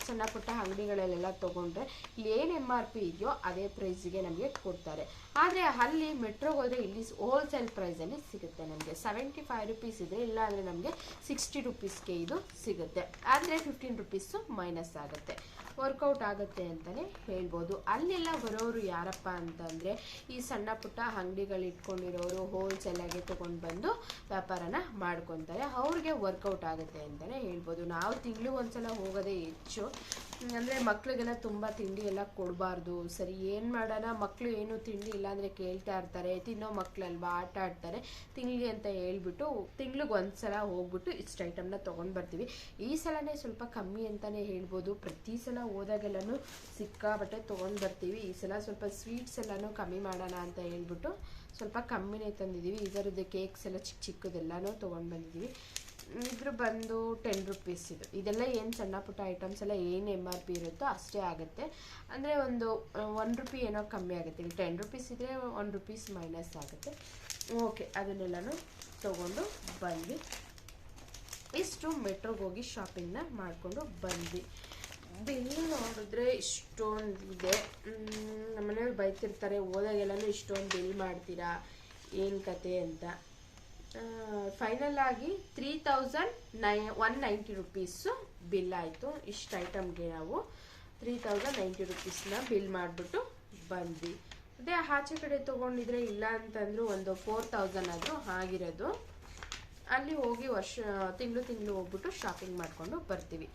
[SPEAKER 1] ಸಣ್ಣ ಪುಟ್ಟ ಅಂಗಡಿಗಳಲ್ಲೆಲ್ಲ ತೊಗೊಂಡ್ರೆ ಇಲ್ಲಿ ಏನು MRP ಇದೆಯೋ ಅದೇ ಪ್ರೈಸಿಗೆ ನಮಗೆ ಕೊಡ್ತಾರೆ. ಆದರೆ ಅಲ್ಲಿ ಮೆಟ್ರೋಗೆ ಹೋದರೆ ಇಲ್ಲಿ ಹೋಲ್ಸೇಲ್ ಪ್ರೈಸಲ್ಲಿ ಸಿಗುತ್ತೆ. ನಮಗೆ 75 ರುಪೀಸ್ ಇದೆ, ಇಲ್ಲಾಂದರೆ ನಮಗೆ 60 ರುಪೀಸ್ಗೆ ಇದು ಸಿಗುತ್ತೆ. ಆದರೆ 15 ರುಪೀಸು ಮೈನಸ್ ಆಗುತ್ತೆ. ವರ್ಕೌಟ್ ಆಗುತ್ತೆ ಅಂತಲೇ ಹೇಳ್ಬೋದು. ಅಲ್ಲೆಲ್ಲ ಬರೋರು ಯಾರಪ್ಪ ಅಂತಂದರೆ ಈ ಸಣ್ಣ ಪುಟ್ಟ ಅಂಗಡಿಗಳು ಇಟ್ಕೊಂಡಿರೋರು ಹೋಲ್ಸೇಲಾಗಿ ತೊಗೊಂಡು ಬಂದು ವ್ಯಾಪಾರನ ಮಾಡ್ಕೊತಾರೆ. ಅವ್ರಿಗೆ ವರ್ಕೌಟ್ ಆಗುತ್ತೆ ಅಂತಲೇ ಹೇಳ್ಬೋದು. ನಾವು ತಿಂಗಳಿಗೆ ಒಂದ್ಸಲ ಹೋಗೋದೇ ಹೆಚ್ಚು. ಅಂದರೆ ಮಕ್ಕಳಿಗೆಲ್ಲ ತುಂಬ ತಿಂಡಿ ಎಲ್ಲ ಕೊಡಬಾರ್ದು. ಸರಿ, ಏನು ಮಾಡೋಣ, ಮಕ್ಕಳು ಏನು ತಿಂಡಿ ಇಲ್ಲಾಂದರೆ ಕೇಳ್ತಾ ಇರ್ತಾರೆ. ತಿನ್ನೋ ಮಕ್ಕಳಲ್ವಾ, ಆಟ ಆಡ್ತಾರೆ, ತಿಂಗಳಿಗೆ ಅಂತ ಹೇಳ್ಬಿಟ್ಟು ತಿಂಗ್ಳಿಗೆ ಒಂದ್ಸಲ ಹೋಗ್ಬಿಟ್ಟು ಇಷ್ಟು ಐಟಮ್ನ ತೊಗೊಂಡು ಬರ್ತೀವಿ. ಈ ಸಲನೇ ಸ್ವಲ್ಪ ಕಮ್ಮಿ ಅಂತಲೇ ಹೇಳ್ಬೋದು. ಪ್ರತಿ ಸಲ ಹೋದಾಗೆಲ್ಲನೂ ಸಿಕ್ಕಾಬಟ್ಟೆ ತೊಗೊಂಡು ಬರ್ತೀವಿ. ಈ ಸಲ ಸ್ವಲ್ಪ ಸ್ವೀಟ್ಸ್ ಎಲ್ಲನೂ ಕಮ್ಮಿ ಮಾಡೋಣ ಅಂತ ಹೇಳ್ಬಿಟ್ಟು ಸ್ವಲ್ಪ ಕಮ್ಮಿನೇ ತಂದಿದ್ದೀವಿ. ಇದರದ್ದು ಕೇಕ್ಸ್ ಎಲ್ಲ ಚಿಕ್ಕದೆಲ್ಲನೂ ತೊಗೊಂಡು ಬಂದಿದ್ದೀವಿ. ಇದ್ರ ಬಂದು 10 ರುಪೀಸ್ ಇದು. ಇದೆಲ್ಲ ಏನು ಸಣ್ಣ ಪುಟ್ಟ ಐಟಮ್ಸ್ ಎಲ್ಲ ಏನು MRP ಇರುತ್ತೋ ಅಷ್ಟೇ ಆಗುತ್ತೆ. ಅಂದರೆ ಒಂದು 1 ರೂಪಿ ಏನೋ ಕಮ್ಮಿ ಆಗುತ್ತೆ. ಇಲ್ಲಿ 10 ರುಪೀಸ್ ಇದ್ದರೆ 1 ರುಪೀಸ್ ಮೈನಸ್ ಆಗುತ್ತೆ. ಓಕೆ, ಅದನ್ನೆಲ್ಲನೂ ತೊಗೊಂಡು ಬಂದ್ವಿ. ಇಷ್ಟು ಮೆಟ್ರೋಗೆ ಹೋಗಿ ಶಾಪಿಂಗ್ನ ಮಾಡಿಕೊಂಡು ಬಂದ್ವಿ. ಬಿಲ್ ನೋಡಿದ್ರೆ ಇಷ್ಟೊಂದಿದೆ. ನಮ್ಮನೆಯವ್ರು ಬೈತಿರ್ತಾರೆ, ಹೋದಾಗೆಲ್ಲನೂ ಇಷ್ಟೊಂದು ಬಿಲ್ ಮಾಡ್ತೀರಾ, ಏನು ಕತೆ ಅಂತ. ಫೈನಲ್ ಆಗಿ 3190 ರುಪೀಸು ಬಿಲ್ ಆಯಿತು. ಇಷ್ಟು ಐಟಮ್ಗೆ ನಾವು 3090 ರುಪೀಸ್ನ ಬಿಲ್ ಮಾಡಿಬಿಟ್ಟು ಬಂದ್ವಿ. ಅದೇ ಆಚೆ ಕಡೆ ತೊಗೊಂಡಿದ್ರೆ ಇಲ್ಲ ಅಂತಂದರೂ ಒಂದು 4000 ಆದರೂ ಆಗಿರೋದು. ಅಲ್ಲಿ ಹೋಗಿ ತಿಂಗಳು ಹೋಗ್ಬಿಟ್ಟು ಶಾಪಿಂಗ್ ಮಾಡಿಕೊಂಡು ಬರ್ತೀವಿ.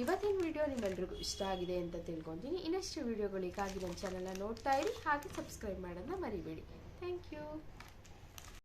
[SPEAKER 1] ಇವತ್ತಿನ ವಿಡಿಯೋ ನಿಮ್ಮೆಲ್ರಿಗೂ ಇಷ್ಟ ಆಗಿದೆ ಅಂತ ತಿಳ್ಕೊತೀನಿ. ಇನ್ನಷ್ಟು ವಿಡಿಯೋಗಳಿಗಾಗಿ ನನ್ನ ಚಾನಲ್ನ ನೋಡ್ತಾ ಇರಿ. ಹಾಗೆ ಸಬ್ಸ್ಕ್ರೈಬ್ ಮಾಡೋದನ್ನ ಮರಿಬೇಡಿ. Thank you.